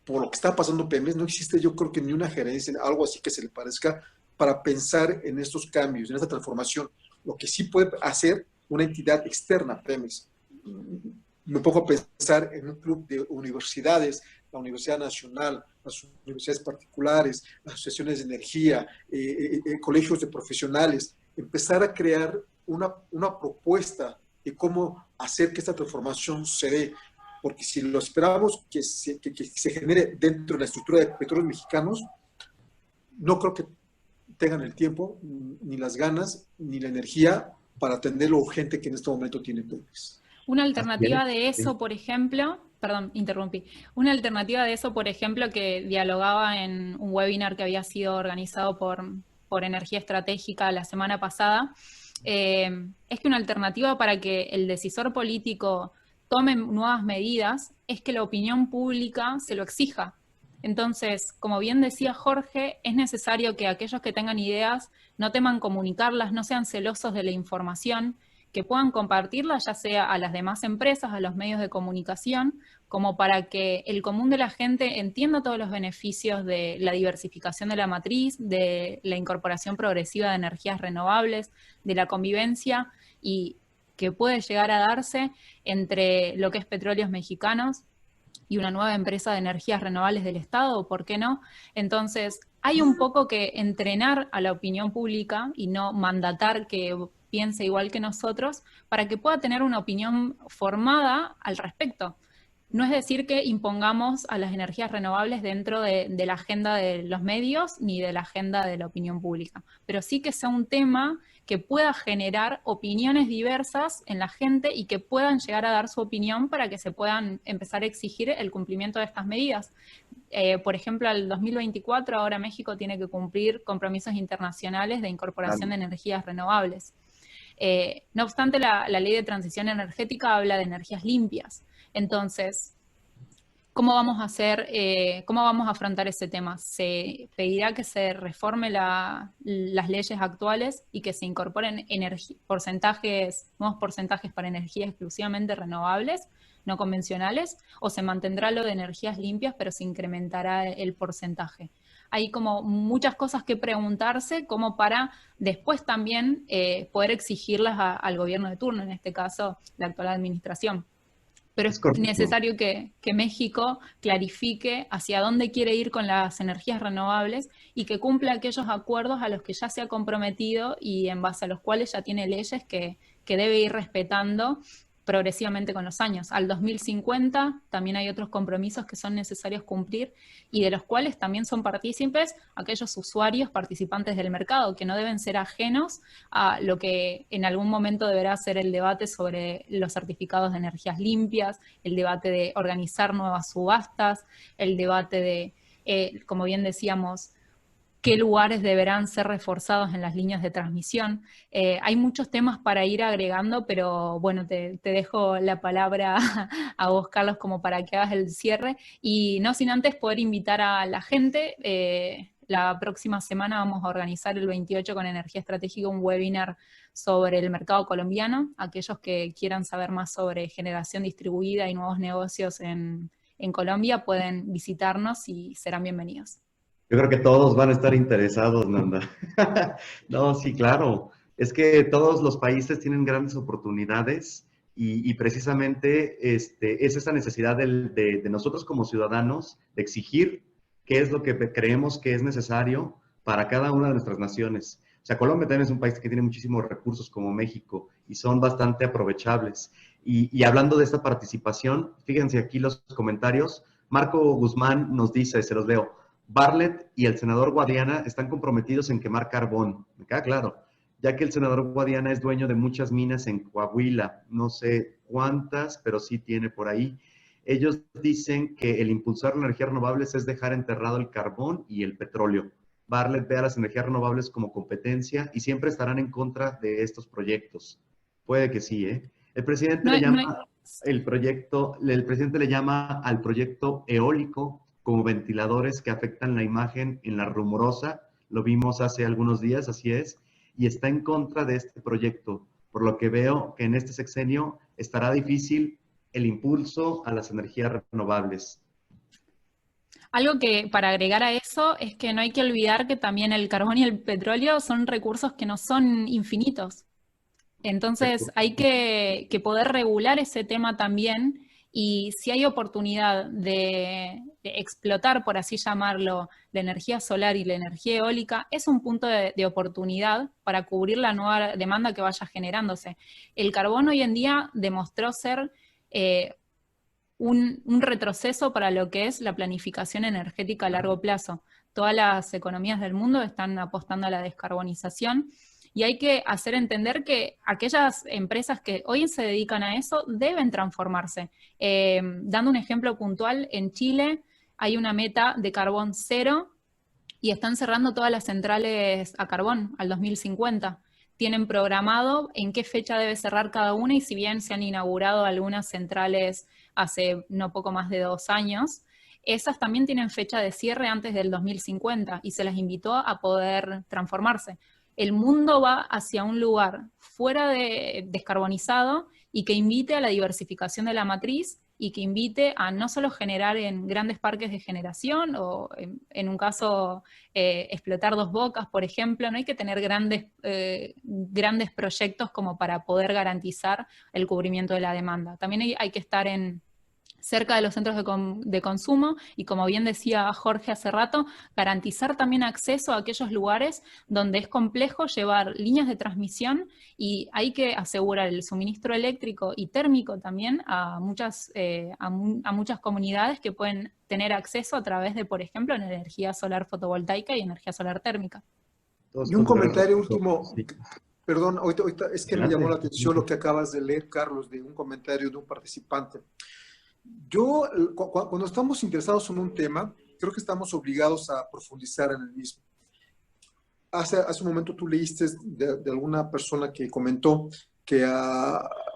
lo que está pasando Pemex, no existe yo creo que ni una gerencia, algo así que se le parezca, para pensar en estos cambios, en esta transformación. Lo que sí puede hacer una entidad externa a Pemex. Me pongo a pensar en un club de universidades, la Universidad Nacional, las universidades particulares, las asociaciones de energía, colegios de profesionales, empezar a crear una propuesta de cómo hacer que esta transformación se dé. Porque si lo esperamos que se genere dentro de la estructura de Petróleos Mexicanos, no creo que tengan el tiempo, ni las ganas, ni la energía para atender lo urgente que en este momento tiene Pemex. Una alternativa de eso, por ejemplo, perdón, interrumpí. Una alternativa de eso, por ejemplo, que dialogaba en un webinar que había sido organizado por Energía Estratégica la semana pasada, es que una alternativa para que el decisor político tome nuevas medidas es que la opinión pública se lo exija. Entonces, como bien decía Jorge, es necesario que aquellos que tengan ideas no teman comunicarlas, no sean celosos de la información, que puedan compartirla ya sea a las demás empresas, a los medios de comunicación, como para que el común de la gente entienda todos los beneficios de la diversificación de la matriz, de la incorporación progresiva de energías renovables, de la convivencia y que puede llegar a darse entre lo que es Petróleos Mexicanos y una nueva empresa de energías renovables del Estado, ¿por qué no? Entonces, hay un poco que entrenar a la opinión pública y no mandatar que piense igual que nosotros, para que pueda tener una opinión formada al respecto. No es decir que impongamos a las energías renovables dentro de la agenda de los medios ni de la agenda de la opinión pública, pero sí que sea un tema que pueda generar opiniones diversas en la gente y que puedan llegar a dar su opinión para que se puedan empezar a exigir el cumplimiento de estas medidas. Por ejemplo, al 2024 ahora México tiene que cumplir compromisos internacionales de incorporación de energías renovables. No obstante, la ley de transición energética habla de energías limpias. Entonces, ¿cómo vamos a hacer, cómo vamos a afrontar ese tema? Se pedirá que se reforme las leyes actuales y que se incorporen nuevos porcentajes para energías exclusivamente renovables, no convencionales, o se mantendrá lo de energías limpias, pero se incrementará el porcentaje. Hay como muchas cosas que preguntarse como para después también poder exigirlas al gobierno de turno, en este caso la actual administración. Pero es necesario que México clarifique hacia dónde quiere ir con las energías renovables y que cumpla aquellos acuerdos a los que ya se ha comprometido y en base a los cuales ya tiene leyes que debe ir respetando progresivamente con los años. Al 2050 también hay otros compromisos que son necesarios cumplir y de los cuales también son partícipes aquellos usuarios participantes del mercado, que no deben ser ajenos a lo que en algún momento deberá ser el debate sobre los certificados de energías limpias, el debate de organizar nuevas subastas, el debate de, como bien decíamos, qué lugares deberán ser reforzados en las líneas de transmisión. Hay muchos temas para ir agregando, pero bueno, te dejo la palabra a vos, Carlos, como para que hagas el cierre. Y no sin antes poder invitar a la gente. La próxima semana vamos a organizar el 28 con Energía Estratégica un webinar sobre el mercado colombiano. Aquellos que quieran saber más sobre generación distribuida y nuevos negocios en Colombia pueden visitarnos y serán bienvenidos. Yo creo que todos van a estar interesados, Nanda. No, sí, claro. Es que todos los países tienen grandes oportunidades y precisamente es esa necesidad de nosotros como ciudadanos de exigir qué es lo que creemos que es necesario para cada una de nuestras naciones. O sea, Colombia también es un país que tiene muchísimos recursos como México y son bastante aprovechables. Y hablando de esta participación, fíjense aquí los comentarios. Marco Guzmán nos dice, se los leo, Bartlett y el senador Guadiana están comprometidos en quemar carbón, me queda claro, ya que el senador Guadiana es dueño de muchas minas en Coahuila, no sé cuántas, pero sí tiene por ahí. Ellos dicen que el impulsar las energías renovables es dejar enterrado el carbón y el petróleo. Bartlett ve a las energías renovables como competencia y siempre estarán en contra de estos proyectos. Puede que sí, ¿eh? El presidente el presidente le llama al proyecto eólico como ventiladores que afectan la imagen en La Rumorosa, lo vimos hace algunos días, así es, y está en contra de este proyecto, por lo que veo que en este sexenio estará difícil el impulso a las energías renovables. Algo que para agregar a eso es que no hay que olvidar que también el carbón y el petróleo son recursos que no son infinitos. Entonces hay que poder regular ese tema también y si hay oportunidad de explotar, por así llamarlo, la energía solar y la energía eólica, es un punto de oportunidad para cubrir la nueva demanda que vaya generándose. El carbón hoy en día demostró ser un retroceso para lo que es la planificación energética a largo plazo. Todas las economías del mundo están apostando a la descarbonización y hay que hacer entender que aquellas empresas que hoy se dedican a eso deben transformarse. Dando un ejemplo puntual, en Chile hay una meta de carbón cero y están cerrando todas las centrales a carbón al 2050. Tienen programado en qué fecha debe cerrar cada una y si bien se han inaugurado algunas centrales hace no poco más de 2 años, esas también tienen fecha de cierre antes del 2050 y se las invitó a poder transformarse. El mundo va hacia un lugar fuera de descarbonizado y que invite a la diversificación de la matriz y que invite a no solo generar en grandes parques de generación o en un caso explotar Dos Bocas, por ejemplo. No hay que tener grandes proyectos como para poder garantizar el cubrimiento de la demanda. También hay que estar cerca de los centros de consumo y, como bien decía Jorge hace rato, garantizar también acceso a aquellos lugares donde es complejo llevar líneas de transmisión y hay que asegurar el suministro eléctrico y térmico también a muchas comunidades que pueden tener acceso a través de, por ejemplo, energía solar fotovoltaica y energía solar térmica. Y un comentario último, sí. Perdón, ahorita es que me llamó la atención lo que acabas de leer, Carlos, de un comentario de un participante. Yo, cuando estamos interesados en un tema, creo que estamos obligados a profundizar en el mismo. Hace un momento tú leíste de alguna persona que comentó que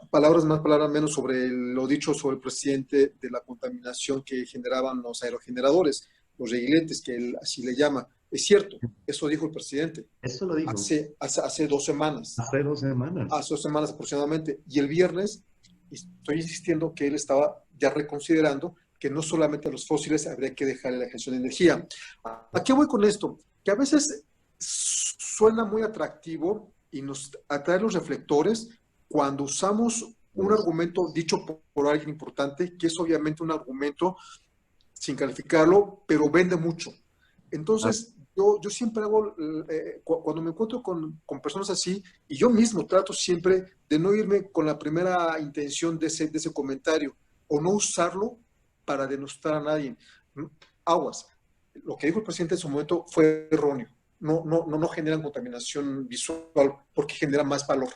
palabras más, palabras menos sobre lo dicho sobre el presidente de la contaminación que generaban los aerogeneradores, los reguiletes, que él así le llama. Es cierto, eso dijo el presidente. Eso lo dijo. Hace 2 semanas. Hace 2 semanas. Hace 2 semanas aproximadamente. Y el viernes estoy insistiendo que él estaba ya reconsiderando que no solamente a los fósiles habría que dejarle la generación de energía. ¿A qué voy con esto? Que a veces suena muy atractivo y nos atrae los reflectores cuando usamos un argumento dicho por alguien importante, que es obviamente un argumento sin calificarlo, pero vende mucho. Entonces, yo siempre hago, cuando me encuentro con personas así, y yo mismo trato siempre de no irme con la primera intención de ese comentario, o no usarlo para denostar a nadie. Aguas. Lo que dijo el presidente en su momento fue erróneo. No generan contaminación visual porque genera más valor.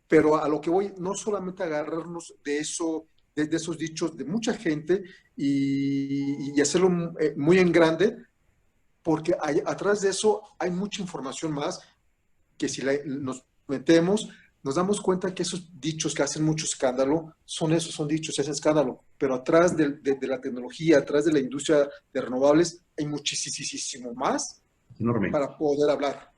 Pero a lo que voy, no solamente agarrarnos de eso, de esos dichos de mucha gente y hacerlo muy en grande, porque atrás de eso hay mucha información más que si nos metemos, nos damos cuenta que esos dichos que hacen mucho escándalo son esos, son dichos, ese escándalo. Pero atrás de la tecnología, atrás de la industria de renovables, hay muchísimo más Enorme. para poder hablar.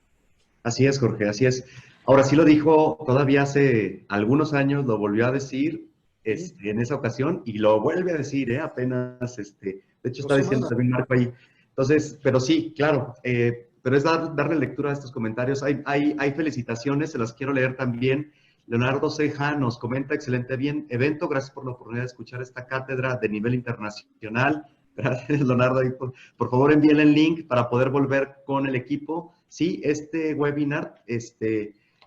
Así es, Jorge, así es. Ahora sí lo dijo todavía hace algunos años, lo volvió a decir en esa ocasión y lo vuelve a decir, apenas, de hecho está diciendo también Marco ahí. Entonces, pero sí, claro, pero es darle lectura a estos comentarios. Hay felicitaciones, se las quiero leer también. Leonardo Ceja nos comenta, excelente bien evento, gracias por la oportunidad de escuchar esta cátedra de nivel internacional. Gracias, Leonardo. Por favor, envíen el link para poder volver con el equipo. Sí, este webinar,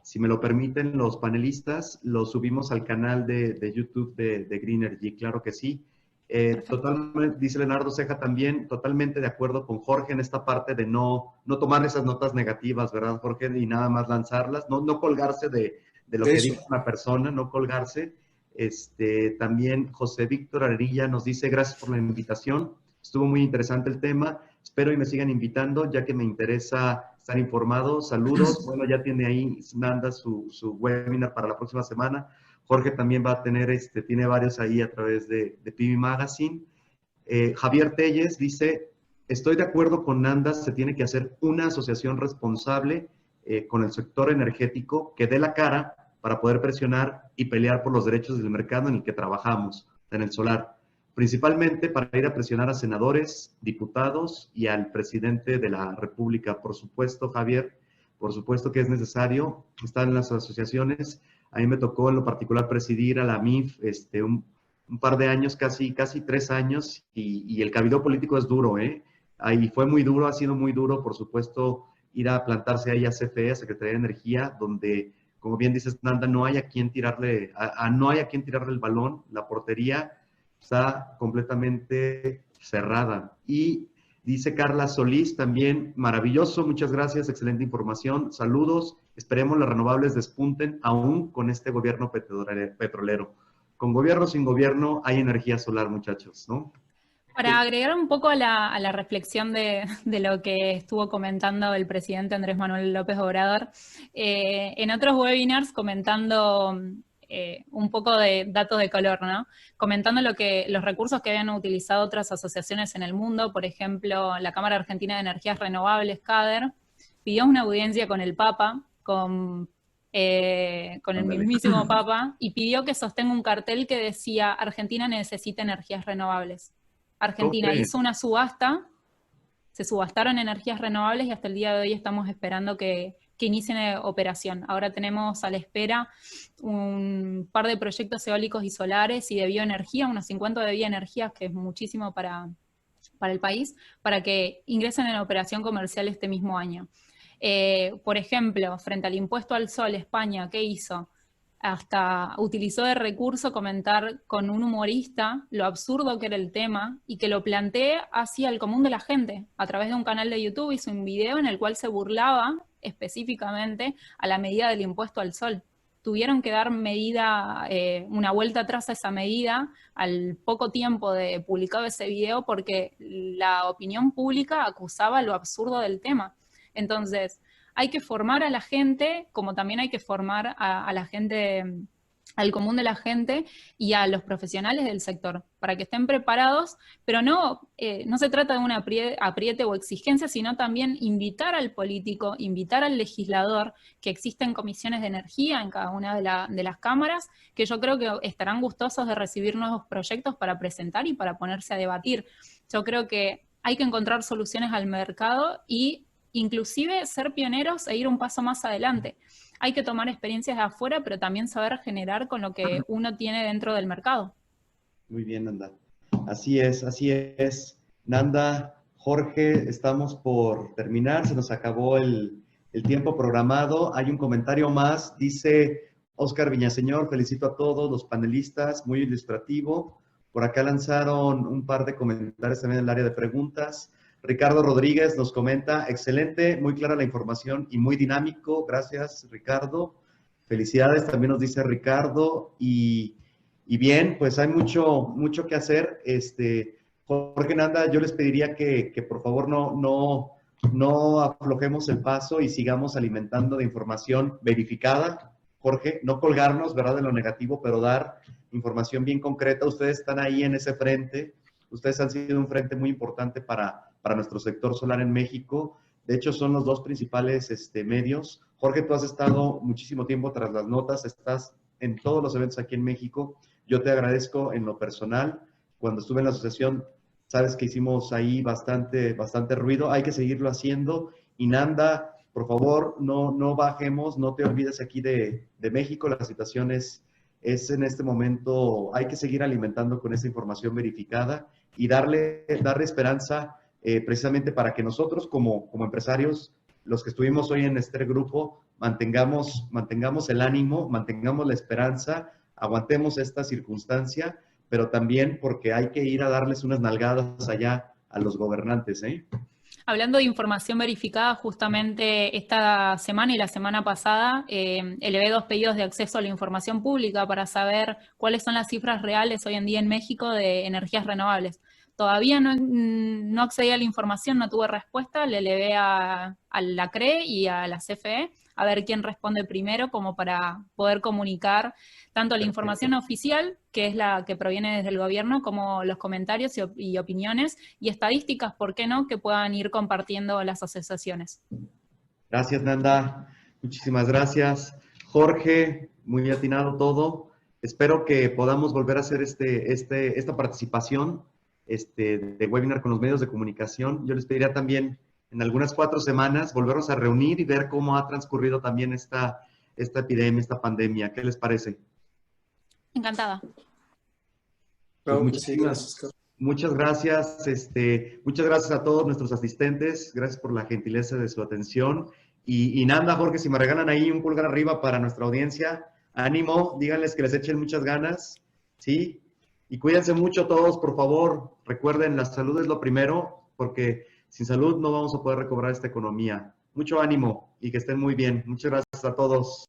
si me lo permiten los panelistas, lo subimos al canal de YouTube de Greenergy, claro que sí. Totalmente, dice Leonardo Ceja también, totalmente de acuerdo con Jorge en esta parte de no tomar esas notas negativas, ¿verdad, Jorge? Y nada más lanzarlas, no colgarse de lo que dice una persona, no colgarse. También José Víctor Arilla nos dice, gracias por la invitación, estuvo muy interesante el tema, espero y me sigan invitando, ya que me interesa estar informado. Saludos. Bueno, ya tiene ahí Nanda su webinar para la próxima semana. Jorge también va a tener, tiene varios ahí a través de PV Magazine. Javier Telles dice, estoy de acuerdo con Nanda, se tiene que hacer una asociación responsable con el sector energético que dé la cara para poder presionar y pelear por los derechos del mercado en el que trabajamos, en el solar. Principalmente para ir a presionar a senadores, diputados y al presidente de la República. Por supuesto, Javier, por supuesto que es necesario estar en las asociaciones. A mí me tocó en lo particular presidir a la MIF un par de años, casi 3 años, y el cabildo político es duro, Ahí fue muy duro, ha sido muy duro, por supuesto, ir a plantarse ahí a CFE, a Secretaría de Energía, donde, como bien dices, Nanda, no hay a quien tirarle, no hay a quien tirarle el balón, la portería está completamente cerrada. Y dice Carla Solís también, maravilloso, muchas gracias, excelente información, saludos, esperemos las renovables despunten aún con este gobierno petrolero. Con gobierno o sin gobierno hay energía solar, muchachos, ¿no? Para agregar un poco a la reflexión de lo que estuvo comentando el presidente Andrés Manuel López Obrador, en otros webinars comentando un poco de datos de color, ¿no? Comentando los recursos que habían utilizado otras asociaciones en el mundo, por ejemplo, la Cámara Argentina de Energías Renovables, CADER, pidió una audiencia con el Papa, con el mismísimo Papa, y pidió que sostenga un cartel que decía Argentina necesita energías renovables. Argentina hizo una subasta, se subastaron energías renovables y hasta el día de hoy estamos esperando que inicien operación. Ahora tenemos a la espera un par de proyectos eólicos y solares y de bioenergía, unos 50 de bioenergía, que es muchísimo para el país, para que ingresen en operación comercial este mismo año. Por ejemplo, frente al impuesto al sol, España, ¿qué hizo? Hasta utilizó de recurso comentar con un humorista lo absurdo que era el tema y que lo plantea hacia el común de la gente. A través de un canal de YouTube hizo un video en el cual se burlaba específicamente a la medida del impuesto al sol. Tuvieron que dar una vuelta atrás a esa medida al poco tiempo de publicado ese video porque la opinión pública acusaba lo absurdo del tema. Entonces, hay que formar a la gente, como también hay que formar a la gente, al común de la gente y a los profesionales del sector, para que estén preparados, pero no se trata de un apriete o exigencia, sino también invitar al político, invitar al legislador, que existen comisiones de energía en cada una de las cámaras, que yo creo que estarán gustosos de recibir nuevos proyectos para presentar y para ponerse a debatir. Yo creo que hay que encontrar soluciones al mercado y inclusive ser pioneros e ir un paso más adelante. Hay que tomar experiencias de afuera, pero también saber generar con lo que uno tiene dentro del mercado. Muy bien, Nanda. Así es, así es. Nanda, Jorge, estamos por terminar, se nos acabó el tiempo programado. Hay un comentario más, dice Óscar Villaseñor, felicito a todos los panelistas, muy ilustrativo. Por acá lanzaron un par de comentarios también en el área de preguntas. Ricardo Rodríguez nos comenta, excelente, muy clara la información y muy dinámico. Gracias, Ricardo. Felicidades, también nos dice Ricardo. Y bien, pues hay mucho que hacer. Jorge, Nanda, yo les pediría que por favor no aflojemos el paso y sigamos alimentando de información verificada. Jorge, no colgarnos, ¿verdad?, de lo negativo, pero dar información bien concreta. Ustedes están ahí en ese frente. Ustedes han sido un frente muy importante para nuestro sector solar en México. De hecho, son los dos principales medios. Jorge, tú has estado muchísimo tiempo tras las notas, estás en todos los eventos aquí en México. Yo te agradezco en lo personal. Cuando estuve en la asociación, sabes que hicimos ahí bastante ruido. Hay que seguirlo haciendo. Y Nanda, por favor, no bajemos, no te olvides aquí de México. La situación es en este momento, hay que seguir alimentando con esa información verificada y darle esperanza precisamente para que nosotros como empresarios, los que estuvimos hoy en este grupo, mantengamos el ánimo, mantengamos la esperanza, aguantemos esta circunstancia, pero también porque hay que ir a darles unas nalgadas allá a los gobernantes, ¿eh? Hablando de información verificada, justamente esta semana y la semana pasada elevé 2 pedidos de acceso a la información pública para saber cuáles son las cifras reales hoy en día en México de energías renovables. Todavía no accedí a la información, no tuve respuesta, le elevé a la CRE y a la CFE a ver quién responde primero, como para poder comunicar tanto la información oficial, que es la que proviene desde el gobierno, como los comentarios y opiniones, y estadísticas, ¿por qué no?, que puedan ir compartiendo las asociaciones. Gracias, Nanda. Muchísimas gracias. Jorge, muy atinado todo. Espero que podamos volver a hacer esta participación de webinar con los medios de comunicación. Yo les pediría también en algunas 4 semanas volvernos a reunir y ver cómo ha transcurrido también esta epidemia, esta pandemia. ¿Qué les parece? Encantada. Claro Pues que sí, gracias, Carlos. muchas gracias. Muchas gracias a todos nuestros asistentes. Gracias por la gentileza de su atención. Y Nanda, Jorge, si me regalan ahí un pulgar arriba para nuestra audiencia, ánimo, díganles que les echen muchas ganas, ¿sí? Y cuídense mucho todos, por favor. Recuerden, la salud es lo primero, porque sin salud no vamos a poder recobrar esta economía. Mucho ánimo y que estén muy bien. Muchas gracias a todos.